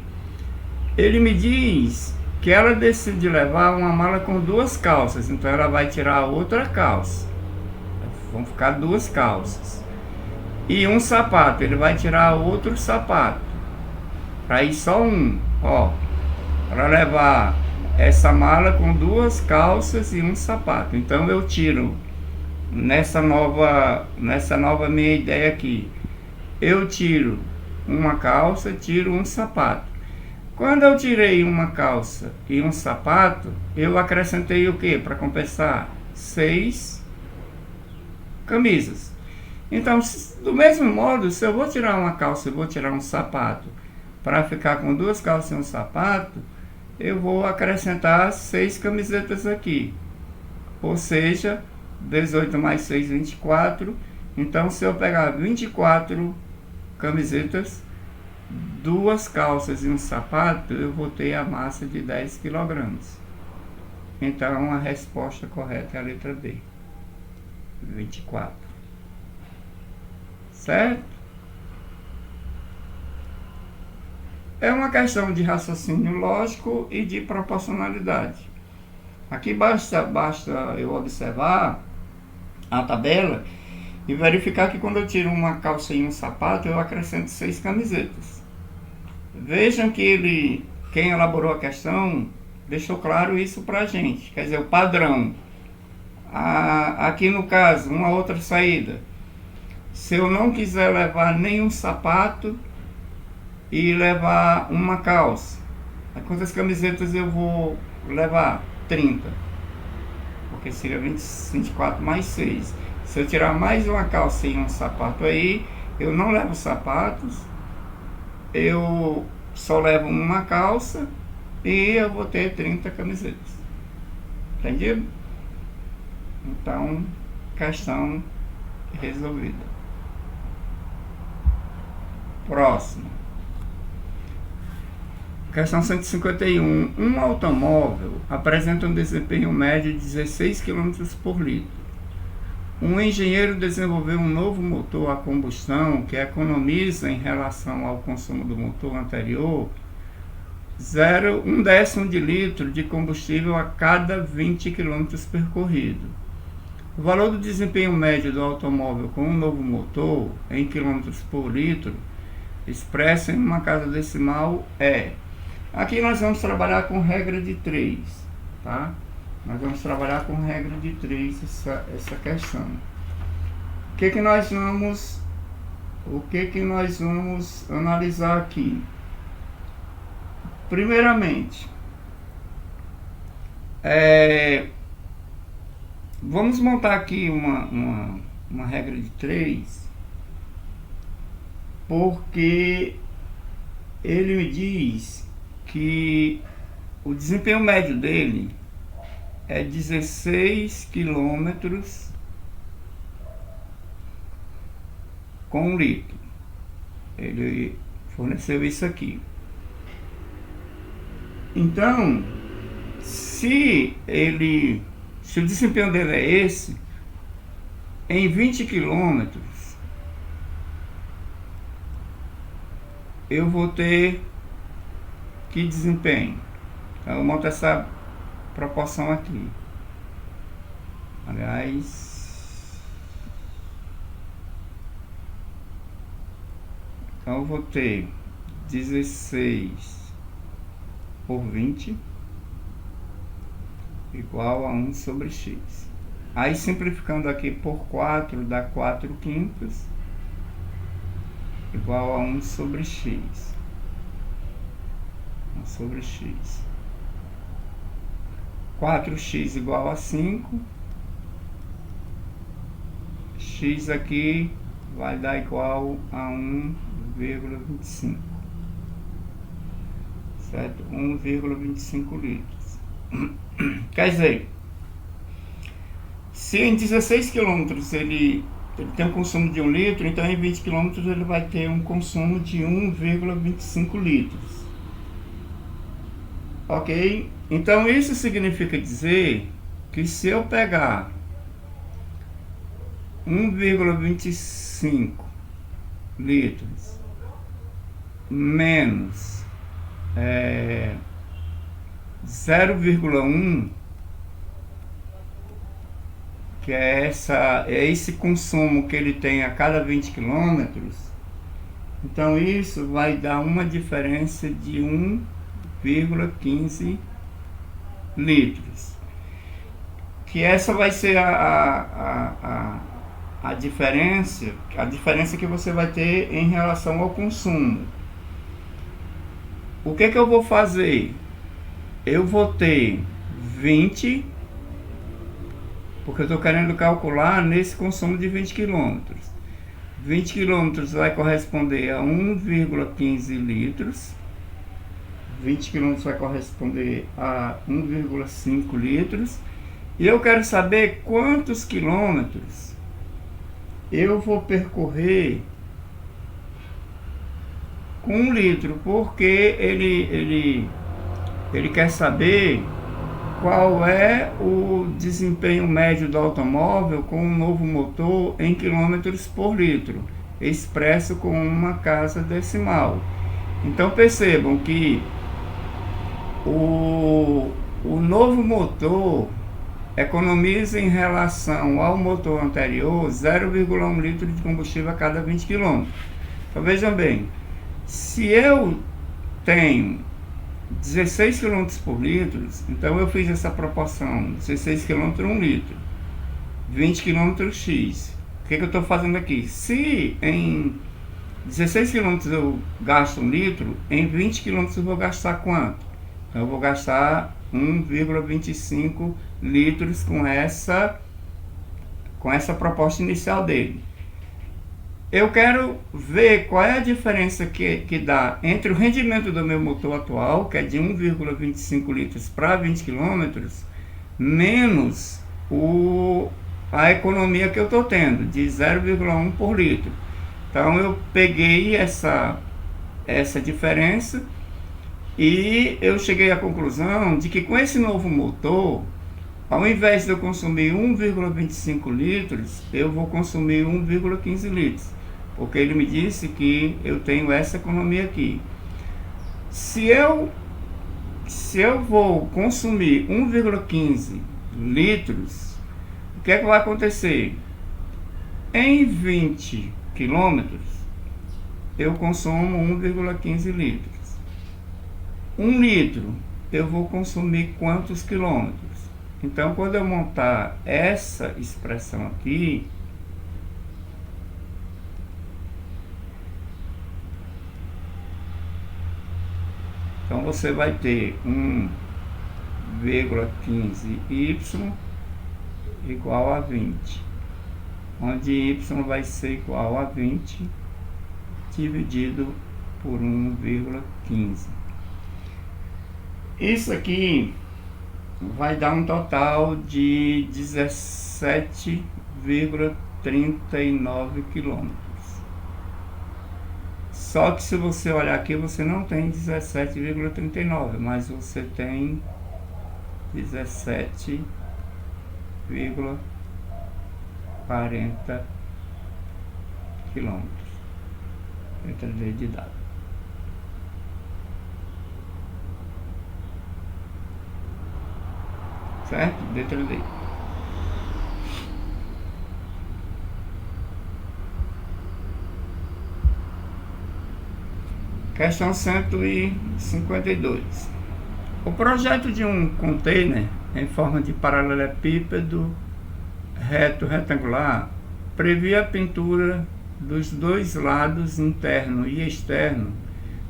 ele me diz que ela decide levar uma mala com 2 calças, então ela vai tirar outra calça. Vão ficar 2 calças. E um sapato, ele vai tirar outro sapato. Aí só um, ó, para levar essa mala com 2 calças e um sapato. Então eu tiro nessa nova minha ideia aqui. Eu tiro uma calça, tiro um sapato. Quando eu tirei uma calça e um sapato, eu acrescentei o que para compensar? 6 camisas. Então, do mesmo modo, se eu vou tirar uma calça e vou tirar um sapato para ficar com 2 calças e um sapato, eu vou acrescentar 6 camisetas aqui. Ou seja, 18 mais 6, 24. Então, se eu pegar 24 camisetas, 2 calças e um sapato, eu vou ter a massa de 10 kg. Então, a resposta correta é a letra B, 24. Certo? É uma questão de raciocínio lógico e de proporcionalidade. Aqui basta eu observar a tabela e verificar que quando eu tiro uma calça e um sapato, eu acrescento 6 camisetas. Vejam que quem elaborou a questão deixou claro isso pra gente, quer dizer, o padrão. Aqui no caso, uma outra saída. Se eu não quiser levar nenhum sapato e levar uma calça, quantas camisetas eu vou levar? 30. Porque seria 24 mais 6. Se eu tirar mais uma calça e um sapato aí, eu não levo sapatos eu só levo uma calça e eu vou ter 30 camisetas. Entendido? Então, questão resolvida. Próximo. Questão 151. Um automóvel apresenta um desempenho médio de 16 km por litro. Um engenheiro desenvolveu um novo motor a combustão que economiza em relação ao consumo do motor anterior 0,1 de litro de combustível a cada 20 km percorrido. O valor do desempenho médio do automóvel com um novo motor em quilômetros por litro, expresso em uma casa decimal, é... Aqui nós vamos trabalhar com regra de 3, tá? Nós vamos trabalhar com regra de 3 essa questão. O que nós vamos analisar aqui? Primeiramente, vamos montar aqui uma regra de 3, porque ele me diz que o desempenho médio dele é 16 km com 1 litro. Ele forneceu isso aqui. Então, se o desempenho dele é esse, em 20 km eu vou ter que desempenho? Então eu monto essa proporção aqui. Aliás, então eu vou ter 16 por 20 igual a 1 sobre x. Aí simplificando aqui por 4 dá 4/5 igual a 1 sobre x. 1 sobre x. 4x igual a 5. X aqui vai dar igual a 1,25. Certo? 1,25 litros. Quer dizer, se em 16 km ele tem um consumo de 1 litro, então em 20 km ele vai ter um consumo de 1,25 litros. Ok? Então isso significa dizer que se eu pegar 1,25 litros menos 0,1, que é esse consumo que ele tem a cada 20 km, então isso vai dar uma diferença de 1,15 litros, que essa vai ser a diferença que você vai ter em relação ao consumo. O que eu vou fazer? Eu vou ter 20, porque eu estou querendo calcular nesse consumo de 20 km. 20 km vai corresponder a 1,15 litros. 20 km vai corresponder a 1,5 litros. E eu quero saber quantos quilômetros eu vou percorrer com 1 litro, porque ele quer saber qual é o desempenho médio do automóvel com um novo motor em quilômetros por litro, expresso com uma casa decimal. Então percebam que o novo motor economiza em relação ao motor anterior 0,1 litro de combustível a cada 20 km. Então vejam bem, se eu tenho 16 km por litro, então eu fiz essa proporção, 16 km 1 litro, 20 km x. O que eu estou fazendo aqui? Se em 16 km eu gasto 1 litro, em 20 km eu vou gastar quanto? Então eu vou gastar 1,25 litros com essa proposta inicial dele. Eu quero ver qual é a diferença que dá entre o rendimento do meu motor atual, que é de 1,25 litros para 20 km, menos a economia que eu estou tendo, de 0,1 por litro. Então eu peguei essa diferença e eu cheguei à conclusão de que com esse novo motor, ao invés de eu consumir 1,25 litros, eu vou consumir 1,15 litros, porque ele me disse que eu tenho essa economia aqui. Se eu vou consumir 1,15 litros, o que é que vai acontecer? Em 20 quilômetros, eu consumo 1,15 litros. 1 litro, eu vou consumir quantos quilômetros? Então, quando eu montar essa expressão aqui, então você vai ter 1,15y igual a 20, onde y vai ser igual a 20 dividido por 1,15. Isso aqui vai dar um total de 17,39 quilômetros. Só que se você olhar aqui, você não tem 17,39, mas você tem 17,40 quilômetros. Letra D de dado. Certo? Letra D. Questão 152. O projeto de um container em forma de paralelepípedo retangular previa a pintura dos dois lados, interno e externo,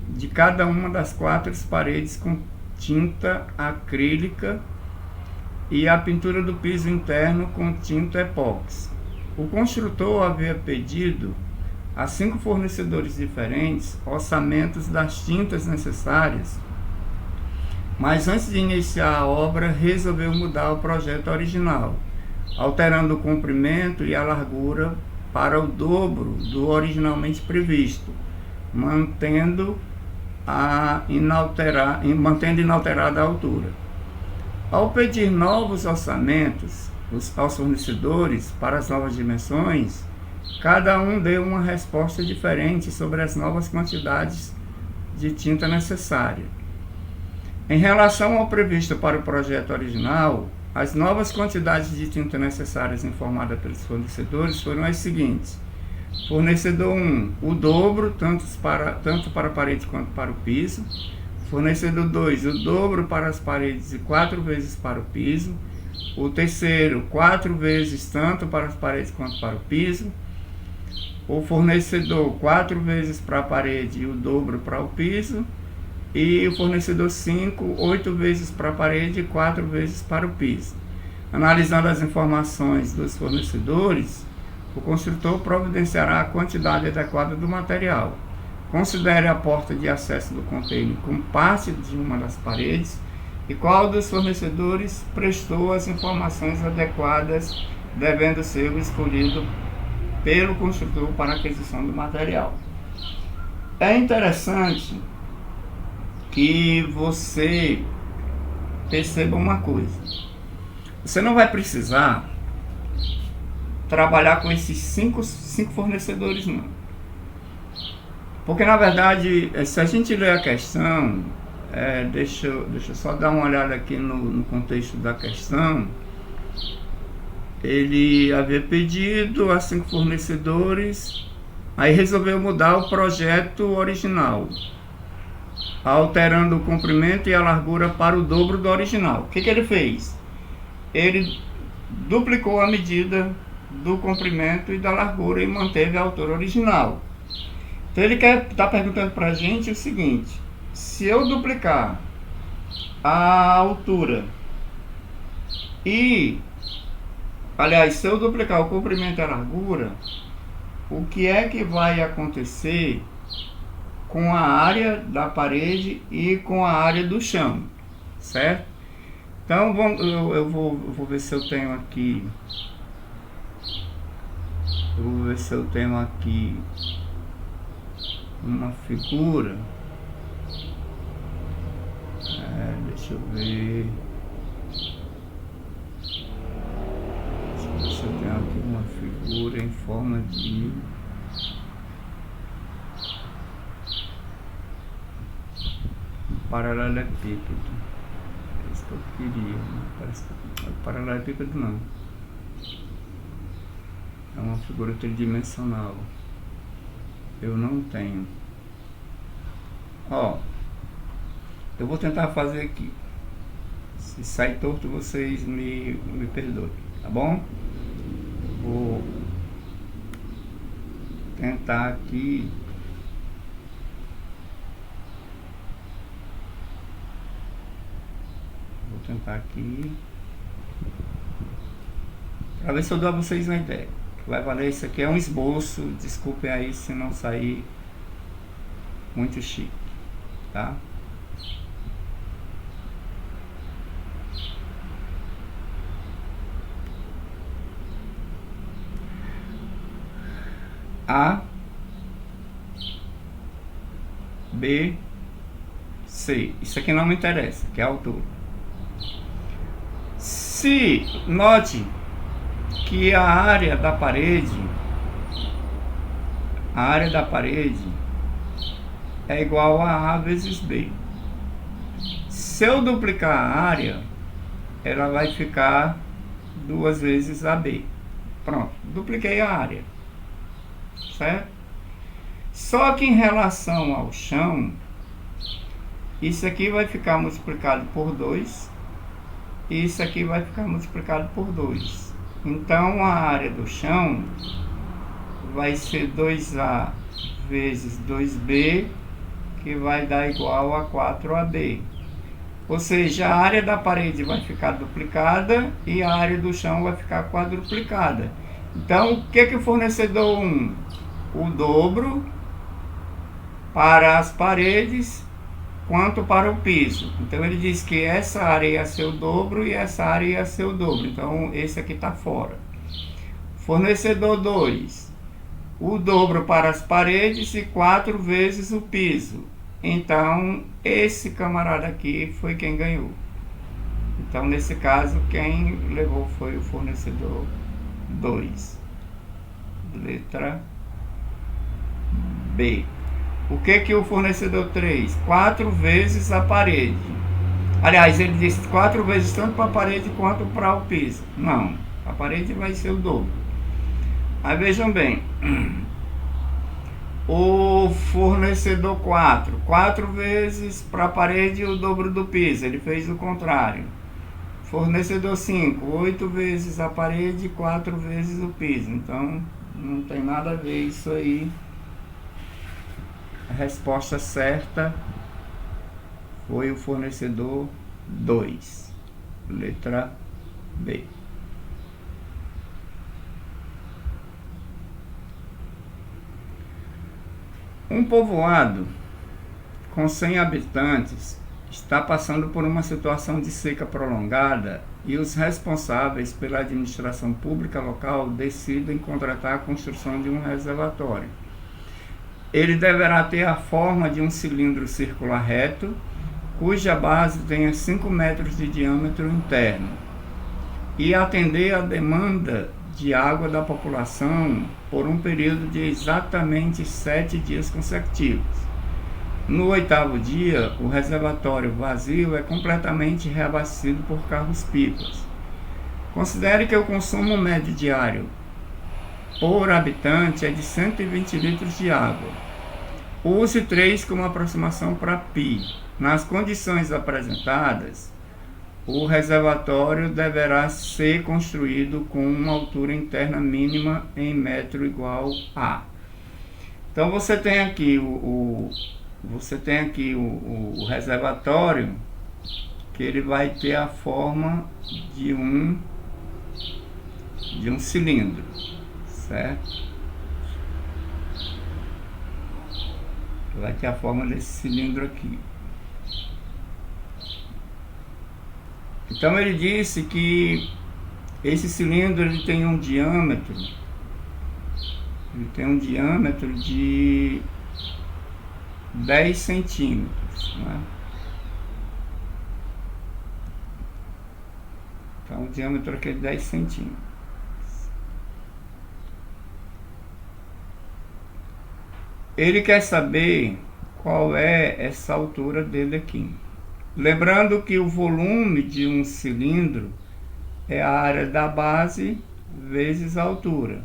de cada uma das 4 paredes com tinta acrílica e a pintura do piso interno com tinta epóxi. O construtor havia pedido a 5 fornecedores diferentes orçamentos das tintas necessárias, mas antes de iniciar a obra resolveu mudar o projeto original, alterando o comprimento e a largura para o dobro do originalmente previsto, mantendo inalterada a altura. Ao pedir novos orçamentos aos fornecedores para as novas dimensões, cada um deu uma resposta diferente sobre as novas quantidades de tinta necessária. Em relação ao previsto para o projeto original, as novas quantidades de tinta necessárias informadas pelos fornecedores foram as seguintes. Fornecedor 1, o dobro, tanto para a parede quanto para o piso. Fornecedor 2, o dobro para as paredes e 4 vezes para o piso. O terceiro, 4 vezes tanto para as paredes quanto para o piso. O fornecedor 4 vezes para a parede e o dobro para o piso. E o fornecedor 5, 8 vezes para a parede e 4 vezes para o piso. Analisando as informações dos fornecedores, o construtor providenciará a quantidade adequada do material. Considere a porta de acesso do container como parte de uma das paredes e qual dos fornecedores prestou as informações adequadas, devendo ser o escolhido pelo construtor para a aquisição do material. É interessante que você perceba uma coisa. Você não vai precisar trabalhar com esses cinco fornecedores, não. Porque, na verdade, se a gente ler a questão, deixa eu só dar uma olhada aqui no contexto da questão. Ele havia pedido a 5 fornecedores, aí resolveu mudar o projeto original, alterando o comprimento e a largura para o dobro do original. O que ele fez? Ele duplicou a medida do comprimento e da largura e manteve a altura original. Então ele está perguntando para a gente o seguinte: se eu duplicar a altura se eu duplicar o comprimento e a largura, o que é que vai acontecer com a área da parede e com a área do chão, certo? Então eu vou ver se eu tenho aqui. Eu vou ver se eu tenho aqui uma figura. Deixa eu ver. Deixa eu ver se eu tenho aqui uma figura em forma de paralelepípedo. É isso que eu queria, né? Parece que paralelepípedo não. É uma figura tridimensional. Eu não tenho. Ó, eu vou tentar fazer aqui. Se sair torto, vocês me perdoem, tá bom? Vou tentar aqui. Vou tentar aqui. Para ver se eu dou a vocês uma ideia. Vai valer, isso aqui é um esboço, desculpem aí se não sair muito chique, tá? A, B, C. Isso aqui não me interessa, que é a altura. Se, note que a área da parede é igual a A vezes B. Se eu duplicar a área, ela vai ficar 2 vezes AB. Pronto, dupliquei a área, certo? Só que em relação ao chão, isso aqui vai ficar multiplicado por 2 e isso aqui vai ficar multiplicado por 2. Então a área do chão vai ser 2A vezes 2B, que vai dar igual a 4AB. Ou seja, a área da parede vai ficar duplicada e a área do chão vai ficar quadruplicada. Então, o que o fornecedor 1? O dobro para as paredes quanto para o piso. Então, ele diz que essa área ia ser o dobro e essa área ia ser o dobro. Então, esse aqui está fora. Fornecedor 2. O dobro para as paredes e 4 vezes o piso. Então, esse camarada aqui foi quem ganhou. Então, nesse caso, quem levou foi o fornecedor 2. Letra B. O que o fornecedor 3? 4 vezes a parede. Aliás, ele disse 4 vezes tanto para a parede quanto para o piso. Não, a parede vai ser o dobro. Aí vejam bem. O fornecedor 4. 4 vezes para a parede o dobro do piso. Ele fez o contrário. Fornecedor 5. 8 vezes a parede, 4 vezes o piso. Então, não tem nada a ver isso aí. A resposta certa foi o fornecedor 2. Letra B. Um povoado com 100 habitantes está passando por uma situação de seca prolongada e os responsáveis pela administração pública local decidem contratar a construção de um reservatório. Ele deverá ter a forma de um cilindro circular reto, cuja base tenha 5 metros de diâmetro interno, e atender à demanda de água da população por um período de exatamente 7 dias consecutivos. No 8º dia, o reservatório vazio é completamente reabastecido por carros-pipas. Considere que o consumo médio diário por habitante é de 120 litros de água. Use 3 como aproximação para π. Nas condições apresentadas, o reservatório deverá ser construído com uma altura interna mínima em metro igual a. Então você tem aqui o reservatório, que ele vai ter a forma de um cilindro, certo? vai ter a forma desse cilindro aqui. Então ele disse que esse cilindro ele tem um diâmetro, de 10 centímetros, né? Então o diâmetro aqui é 10 centímetros. Ele quer saber qual é essa altura dele aqui. Lembrando que o volume de um cilindro é a área da base vezes a altura.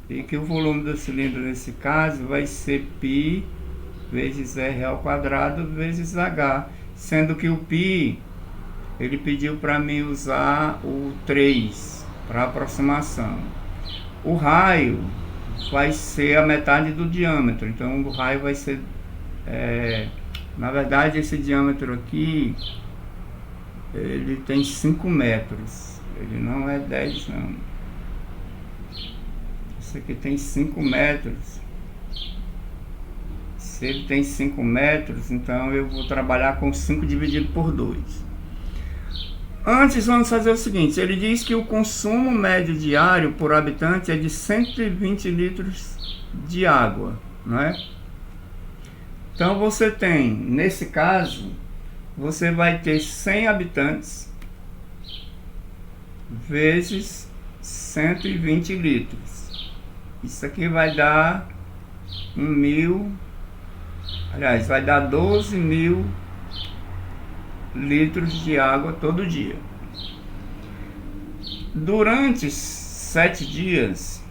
E que o volume do cilindro nesse caso vai ser π vezes r ao quadrado vezes h. Sendo que o π, ele pediu para mim usar o 3 para aproximação. O raio vai ser a metade do diâmetro. Então o raio vai ser... na verdade esse diâmetro aqui, ele tem 5 metros. Ele não é 10 não. Esse aqui tem 5 metros. Se ele tem 5 metros, então eu vou trabalhar com 5 dividido por 2. Antes vamos fazer o seguinte, ele diz que o consumo médio diário por habitante é de 120 litros de água, não é? Então você tem, nesse caso, você vai ter 100 habitantes vezes 120 litros. Isso aqui vai dar 1.000, aliás, vai dar 12.000 litros de água todo dia. Durante 7 dias,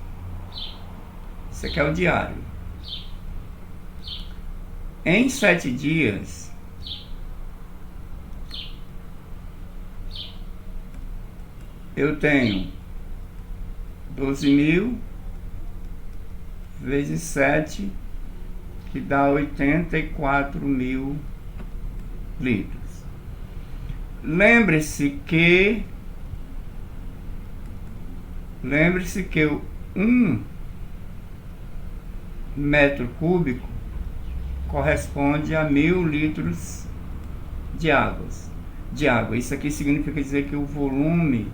isso aqui é o diário. Em 7 dias, eu tenho 12.000 vezes 7, que dá 84.000 litros. Lembre-se que 1 metro cúbico corresponde a 1.000 litros de água. Isso aqui significa dizer que o volume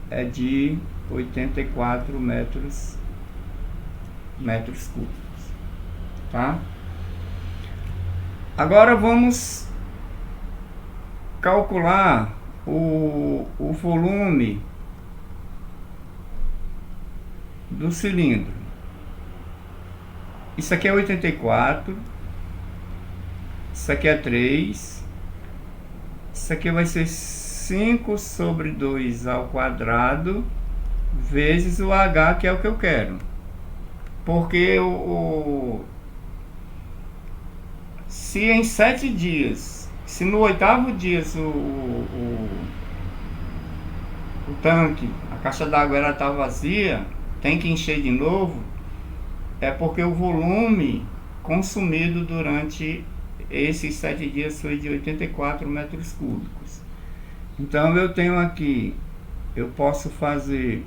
é de 84 metros cúbicos, tá? Agora vamos calcular o volume do cilindro. Isso aqui é 84, isso aqui é 3, isso aqui vai ser 5 sobre 2 ao quadrado vezes o H, que é o que eu quero. Porque se em 7 dias, se no 8º dia o tanque, a caixa d'água ela está vazia, tem que encher de novo, é porque o volume consumido durante esses 7 dias foi de 84 metros cúbicos. Então eu tenho aqui, eu posso fazer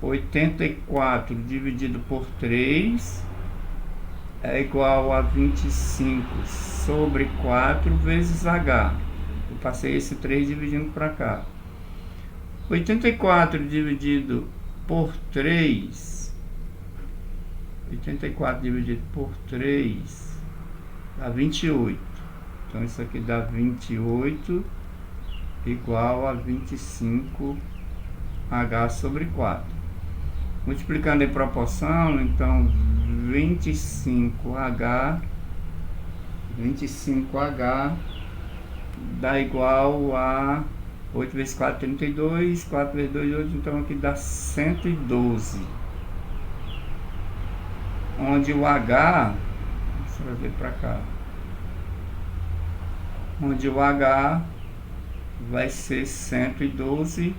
84 dividido por 3 é igual a 25 sobre 4 vezes H. Eu passei esse 3 dividindo para cá. 84 dividido por 3, 84 dividido por 3 dá 28. Então isso aqui dá 28 igual a 25 H sobre 4. Multiplicando em proporção, então 25H dá igual a 8 vezes 4, 32, 4 vezes 2, 8, então aqui dá 112. Onde o H, deixa eu ver para cá, onde o H vai ser 112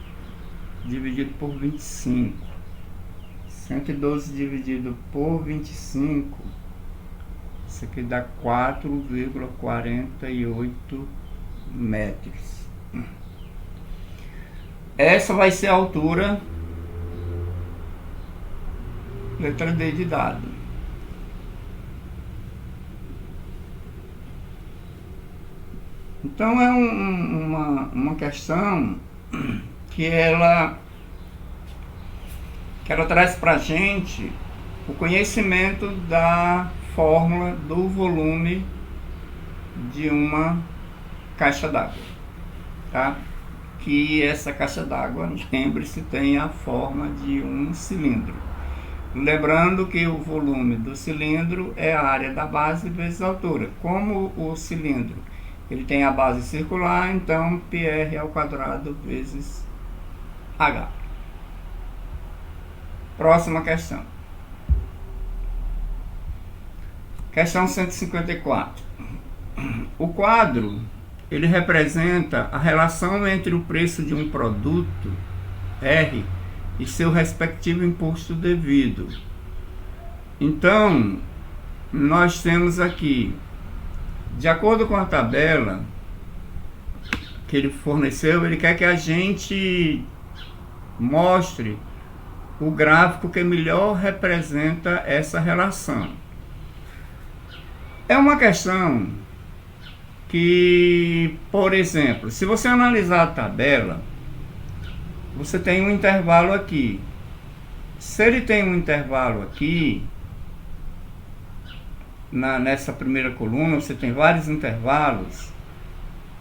dividido por 25. 112 dividido por 25, isso aqui dá 4,48 metros. Essa vai ser a altura, letra D de dado. Então é uma questão que ela traz para a gente o conhecimento da fórmula do volume de uma caixa d'água, tá? Que essa caixa d'água, lembre-se, tem a forma de um cilindro. Lembrando que o volume do cilindro é a área da base vezes a altura. Como o cilindro ele tem a base circular, então PR ao quadrado vezes H. Próxima questão. Questão 154. O quadro, ele representa a relação entre o preço de um produto, R, e seu respectivo imposto devido. Então, nós temos aqui, de acordo com a tabela que ele forneceu, ele quer que a gente mostre o gráfico que melhor representa essa relação. É uma questão que, por exemplo, se você analisar a tabela, você tem um intervalo aqui. Se ele tem um intervalo aqui, nessa primeira coluna, você tem vários intervalos,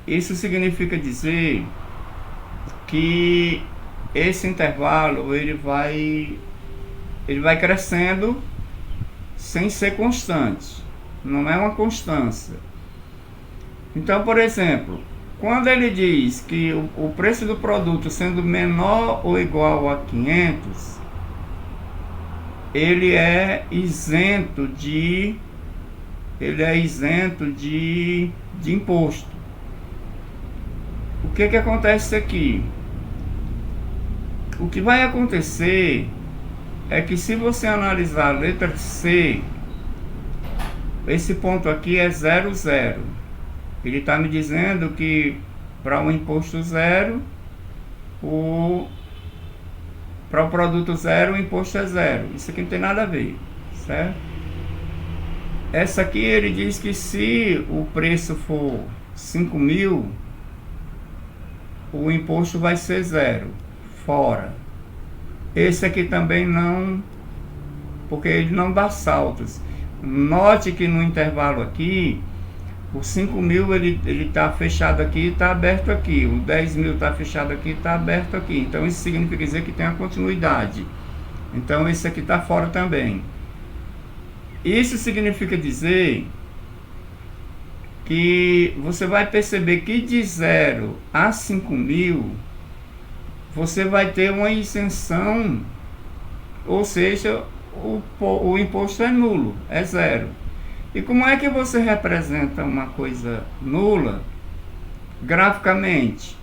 isso significa dizer que esse intervalo ele vai crescendo sem ser constante, não é uma constância. Então, por exemplo, quando ele diz que o preço do produto sendo menor ou igual a 500, ele é isento de imposto. O que acontece aqui? O que vai acontecer é que, se você analisar a letra C, esse ponto aqui é 0, 0. Ele está me dizendo que para o imposto zero, para o produto zero, o imposto é zero. Isso aqui não tem nada a ver, certo? Essa aqui ele diz que se o preço for 5.000, o imposto vai ser zero, fora. Esse aqui também não, porque ele não dá saltos. Note que no intervalo aqui, o 5.000 ele está fechado aqui e está aberto aqui. O 10.000 está fechado aqui e está aberto aqui. Então isso significa dizer que tem a continuidade. Então esse aqui está fora também. Isso significa dizer que você vai perceber que de 0 a 5.000 você vai ter uma isenção, ou seja, o imposto é nulo, é zero. E como é que você representa uma coisa nula? Graficamente,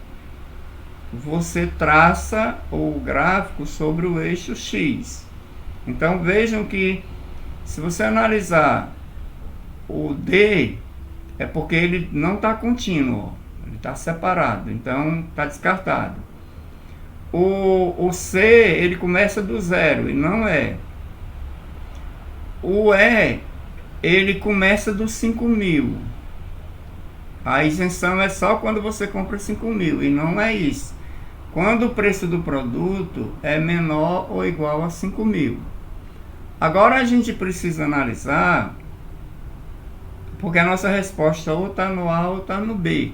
você traça o gráfico sobre o eixo X. Então vejam que, se você analisar o D, é porque ele não está contínuo, ele está separado, então está descartado. O C, ele começa do zero, e não é. O E, ele começa dos 5.000. A isenção é só quando você compra 5.000, e não é isso. Quando o preço do produto é menor ou igual a 5.000. Agora a gente precisa analisar, porque a nossa resposta ou está no A ou está no B.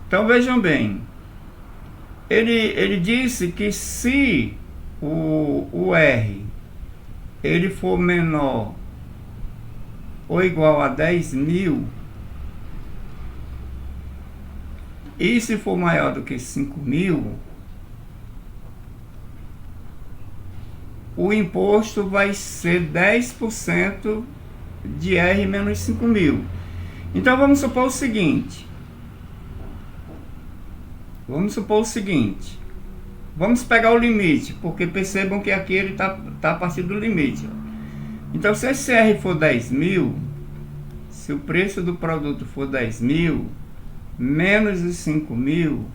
Então vejam bem, ele disse que se o R ele for menor ou igual a 10.000, e se for maior do que 5.000, o imposto vai ser 10% de R menos 5.000. Então vamos supor o seguinte. Vamos pegar o limite, porque percebam que aqui ele está a partir do limite. Então, se esse R for 10.000, se o preço do produto for 10.000, menos os 5.000,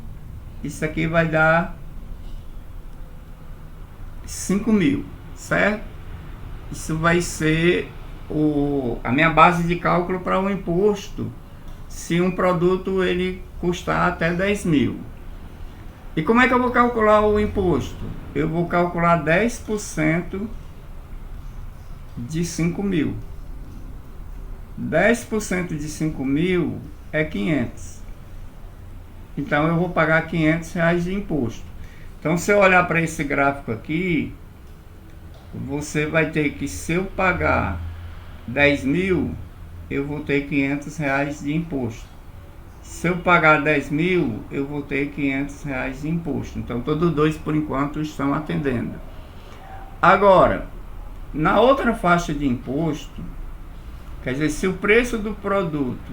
isso aqui vai dar 5.000, certo? Isso vai ser a minha base de cálculo para o imposto, se um produto ele custar até 10 mil. E como é que eu vou calcular o imposto? Eu vou calcular 10% de 5 mil. 10% de 5 mil é 500. Então eu vou pagar R$500 de imposto. Então se eu olhar para esse gráfico aqui, você vai ter que, se eu pagar 10 mil, eu vou ter R$500 de imposto. Se eu pagar 10 mil, eu vou ter R$500 de imposto. Então todos dois por enquanto estão atendendo. Agora, na outra faixa de imposto, quer dizer, se o preço do produto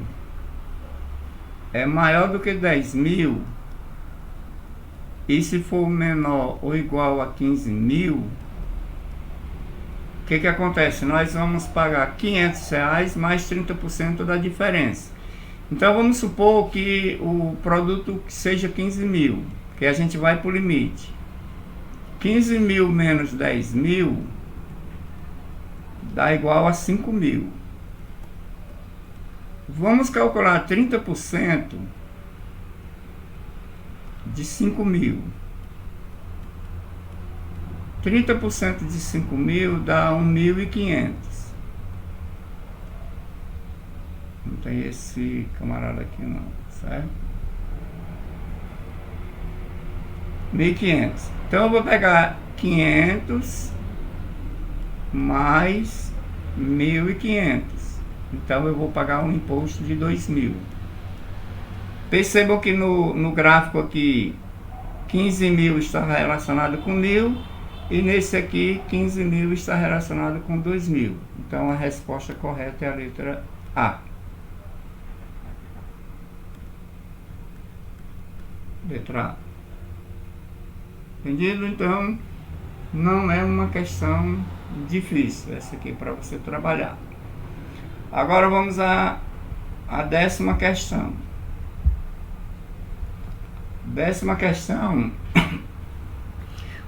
é maior do que 10 mil, e se for menor ou igual a 15 mil, o que acontece? Nós vamos pagar R$500 mais 30% da diferença. Então vamos supor que o produto seja 15 mil, que a gente vai para o limite. 15 mil menos 10 mil dá igual a 5 mil. Vamos calcular 30% de 5 mil. 30% de 5 mil dá 1.500. Não tem esse camarada aqui não, certo? 1.500. Então eu vou pegar 500 mais 1.500. Então eu vou pagar um imposto de 2.000. Percebam que no gráfico aqui 15 mil está relacionado com 1.000 e nesse aqui 15 mil está relacionado com 2.000. Então a resposta correta é a letra A. Letra A. Entendido? Então não é uma questão difícil essa aqui para você trabalhar. Agora vamos à 10ª questão. 10ª questão.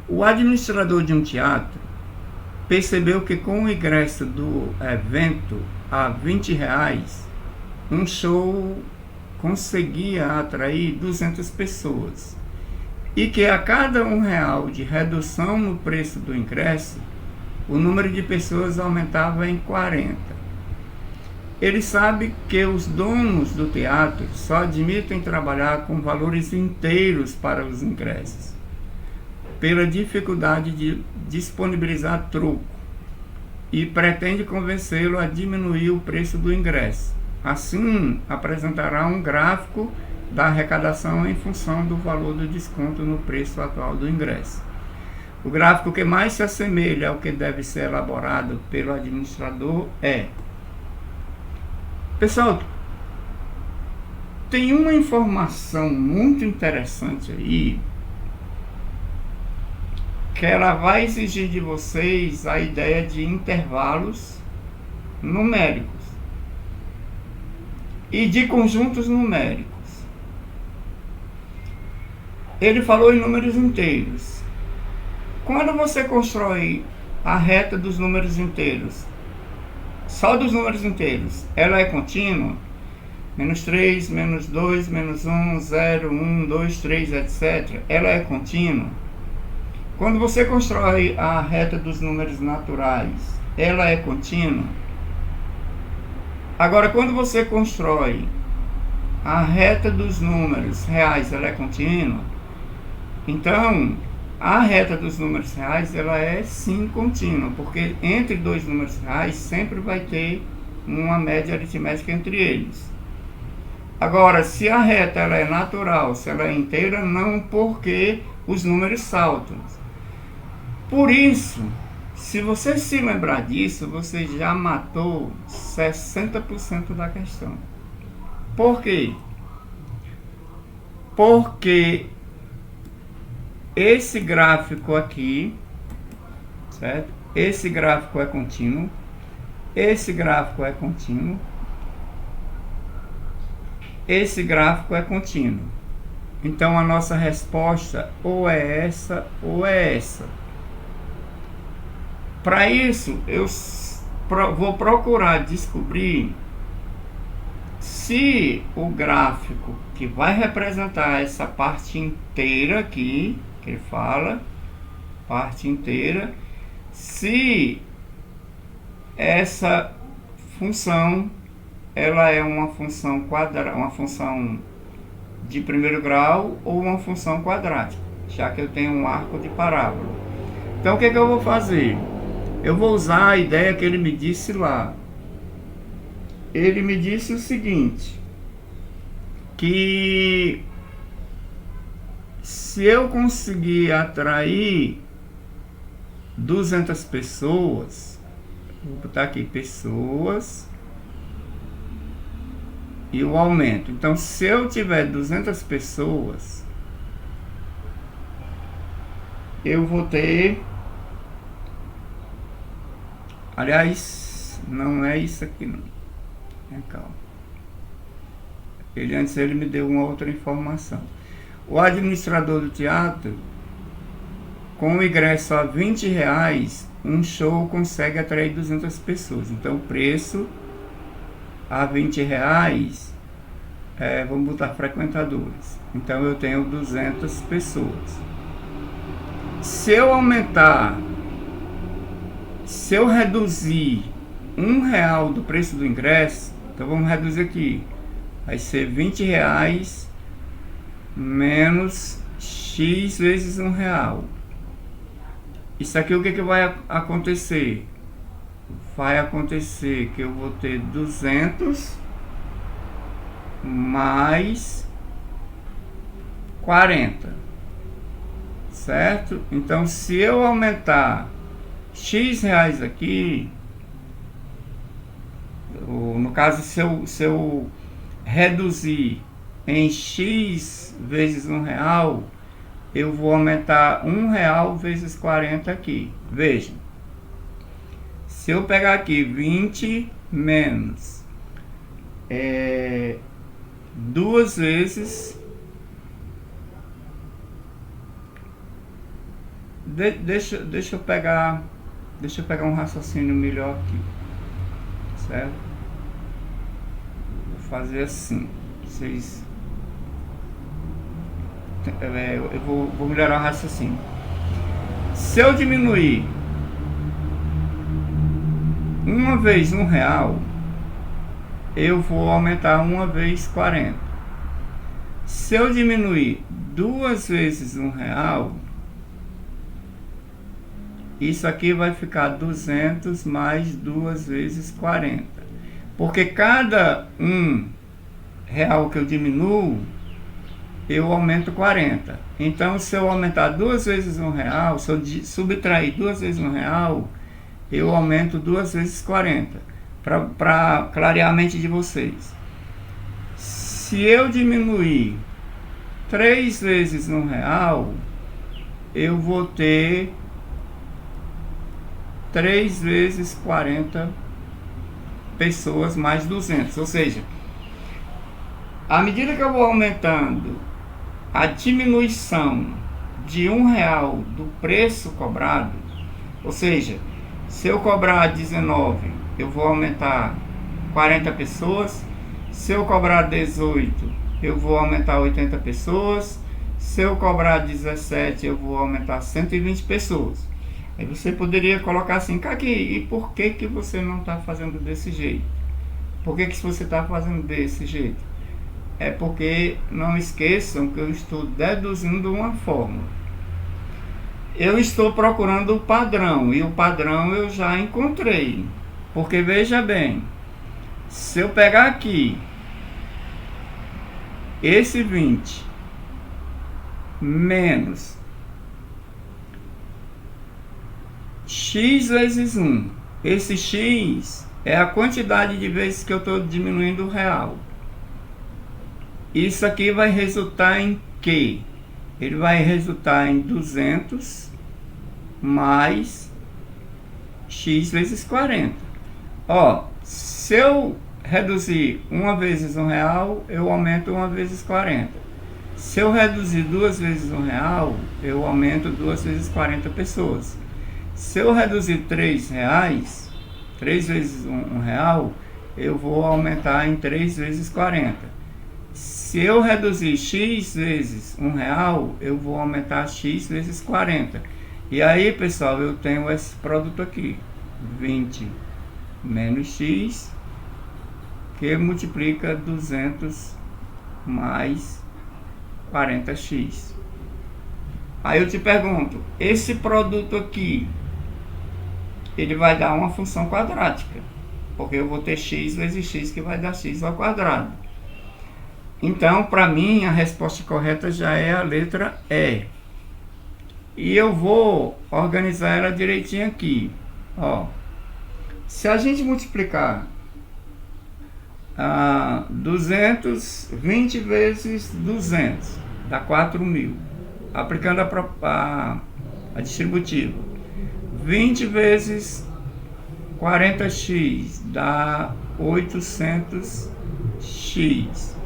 O administrador de um teatro percebeu que com o ingresso do evento a R$20, um show conseguia atrair 200 pessoas. E que a cada R$1 de redução no preço do ingresso, o número de pessoas aumentava em 40. Ele sabe que os donos do teatro só admitem trabalhar com valores inteiros para os ingressos, pela dificuldade de disponibilizar troco, e pretende convencê-lo a diminuir o preço do ingresso. Assim, apresentará um gráfico da arrecadação em função do valor do desconto no preço atual do ingresso. O gráfico que mais se assemelha ao que deve ser elaborado pelo administrador é... Pessoal, tem uma informação muito interessante aí, que ela vai exigir de vocês a ideia de intervalos numéricos e de conjuntos numéricos. Ele falou em números inteiros. Quando você constrói a reta dos números inteiros, só dos números inteiros, ela é contínua? Menos 3, menos 2, menos 1, 0, 1, 2, 3, etc. Ela é contínua? Quando você constrói a reta dos números naturais, ela é contínua? Agora, quando você constrói a reta dos números reais, ela é contínua? Então, a reta dos números reais, ela é sim contínua, porque entre dois números reais sempre vai ter uma média aritmética entre eles. Agora, se a reta ela é natural, se ela é inteira, não, porque os números saltam. Por isso, se você se lembrar disso, você já matou 60% da questão. Por quê? Porque esse gráfico aqui, certo? Esse gráfico é contínuo, esse gráfico é contínuo, esse gráfico é contínuo. Então a nossa resposta ou é essa ou é essa. Para isso, eu vou procurar descobrir se o gráfico que vai representar essa parte inteira aqui, que ele fala, parte inteira, se essa função ela é uma função quadrada, uma função de primeiro grau ou uma função quadrática, já que eu tenho um arco de parábola. Então o que eu vou fazer? Eu vou usar a ideia que ele me disse lá. Ele me disse o seguinte, que se eu conseguir atrair 200 pessoas, vou botar aqui pessoas e o aumento. Então, se eu tiver 200 pessoas, eu vou ter... Aliás, não é isso aqui não. Calma. Antes ele me deu uma outra informação. O administrador do teatro, com o ingresso a R$20, um show consegue atrair 200 pessoas. Então o preço a R$20, vamos botar frequentadores. Então eu tenho 200 pessoas. Se eu aumentar, se eu reduzir R$1 do preço do ingresso, então vamos reduzir aqui. Vai ser R$20 menos X vezes R$1. Isso aqui o que vai acontecer? Vai acontecer que eu vou ter 200 mais 40. Certo? Então se eu aumentar X reais aqui, no caso se eu reduzir em X vezes R$1, eu vou aumentar R$1 vezes 40 aqui. Vejam, se eu pegar aqui 20 menos 2 vezes, deixa eu pegar um raciocínio melhor aqui, certo? Fazer assim, vocês, eu vou melhorar o raciocínio. Se eu diminuir uma vez R$1, eu vou aumentar uma vez 40. Se eu diminuir 2 vezes R$1, isso aqui vai ficar 200 mais 2 vezes 40. Porque cada R$1 que eu diminuo, eu aumento 40. Então, se eu aumentar 2 vezes R$1, se eu subtrair 2 vezes R$1, eu aumento 2 vezes 40. Para clarear a mente de vocês. Se eu diminuir 3 vezes R$1, eu vou ter 3 vezes 40 pessoas mais 200, ou seja, à medida que eu vou aumentando a diminuição de R$1 do preço cobrado, ou seja, se eu cobrar 19, eu vou aumentar 40 pessoas, se eu cobrar 18, eu vou aumentar 80 pessoas, se eu cobrar 17, eu vou aumentar 120 pessoas. Aí você poderia colocar assim, Kaki, e por que você não está fazendo desse jeito? Por que se você está fazendo desse jeito? É porque não esqueçam que eu estou deduzindo uma fórmula. Eu estou procurando o padrão, e o padrão eu já encontrei. Porque veja bem, se eu pegar aqui esse 20 menos X vezes 1. Esse X é a quantidade de vezes que eu estou diminuindo o real. Isso aqui vai resultar em quê? Ele vai resultar em 200 mais X vezes 40. Ó, se eu reduzir 1 vezes R$1, eu aumento 1 vezes 40. Se eu reduzir 2 vezes R$1, eu aumento 2 vezes 40 pessoas. Se eu reduzir R$3, 3 vezes R$1, eu vou aumentar em 3 vezes 40. Se eu reduzir x vezes R$1, eu vou aumentar x vezes 40. E aí, pessoal, eu tenho esse produto aqui, 20 menos x, que multiplica 200 mais 40x. Aí eu te pergunto, esse produto aqui, ele vai dar uma função quadrática, porque eu vou ter x vezes x, que vai dar x ao quadrado. Então, para mim, a resposta correta já é a letra E. E eu vou organizar ela direitinho aqui. Ó, se a gente multiplicar 220 vezes 200, dá 4.000. Aplicando a distributiva. 20 vezes 40x dá 800x.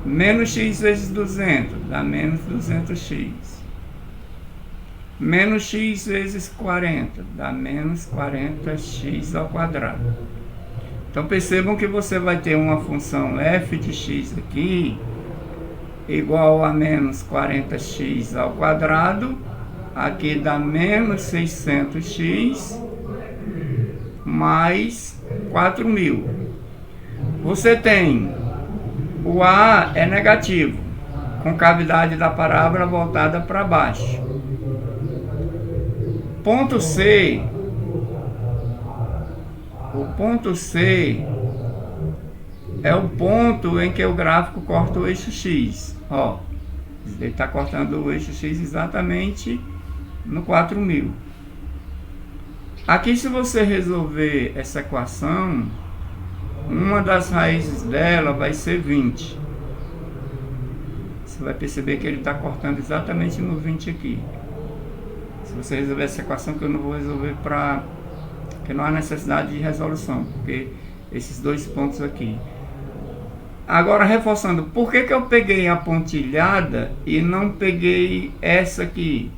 Menos x vezes 200 dá menos 200x. Menos x vezes 40 dá menos 40x ao quadrado. Então percebam que você vai ter uma função f de x aqui igual a menos 40x ao quadrado. Aqui dá menos 600x mais 4.000. Você tem o A é negativo, com cavidade da parábola voltada para baixo. Ponto C, o ponto C é o ponto em que o gráfico corta o eixo X. Ó, ele está cortando o eixo X exatamente no 4.000. Aqui, se você resolver essa equação, uma das raízes dela vai ser 20. Você vai perceber que ele está cortando exatamente no 20 aqui. Se você resolver essa equação, que eu não vou resolver porque não há necessidade de resolução, porque esses dois pontos aqui. Agora, reforçando, por que eu peguei a pontilhada e não peguei essa aqui?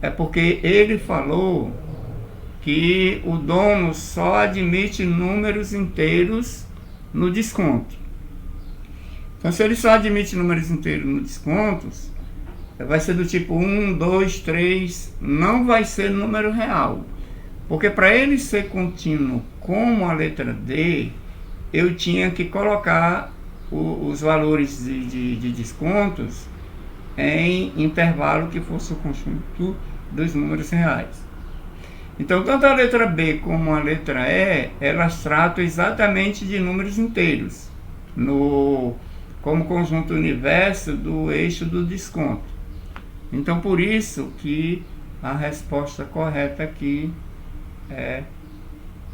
É porque ele falou que o dono só admite números inteiros no desconto. Então, se ele só admite números inteiros no desconto, vai ser do tipo 1, 2, 3, não vai ser número real. Porque para ele ser contínuo como a letra D, eu tinha que colocar os valores de descontos em intervalo que fosse o conjunto dos números reais. Então, tanto a letra B como a letra E, elas tratam exatamente de números inteiros, como conjunto universo do eixo do desconto. Então, por isso que a resposta correta aqui é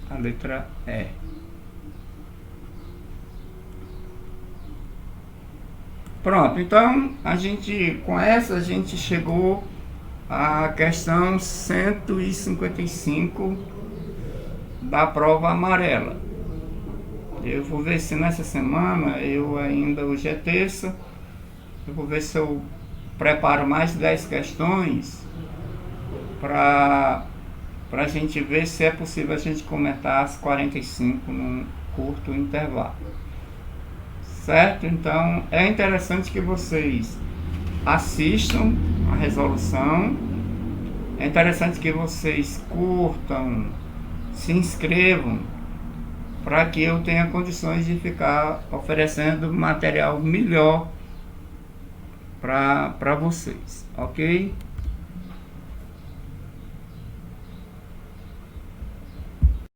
a letra E. Pronto, então com essa a gente chegou à questão 155 da prova amarela. Eu vou ver se nessa semana, hoje é terça, eu vou ver se eu preparo mais 10 questões para a gente ver se é possível a gente comentar as 45 num curto intervalo. Certo? Então, é interessante que vocês assistam a resolução, é interessante que vocês curtam, se inscrevam, para que eu tenha condições de ficar oferecendo material melhor para vocês, ok?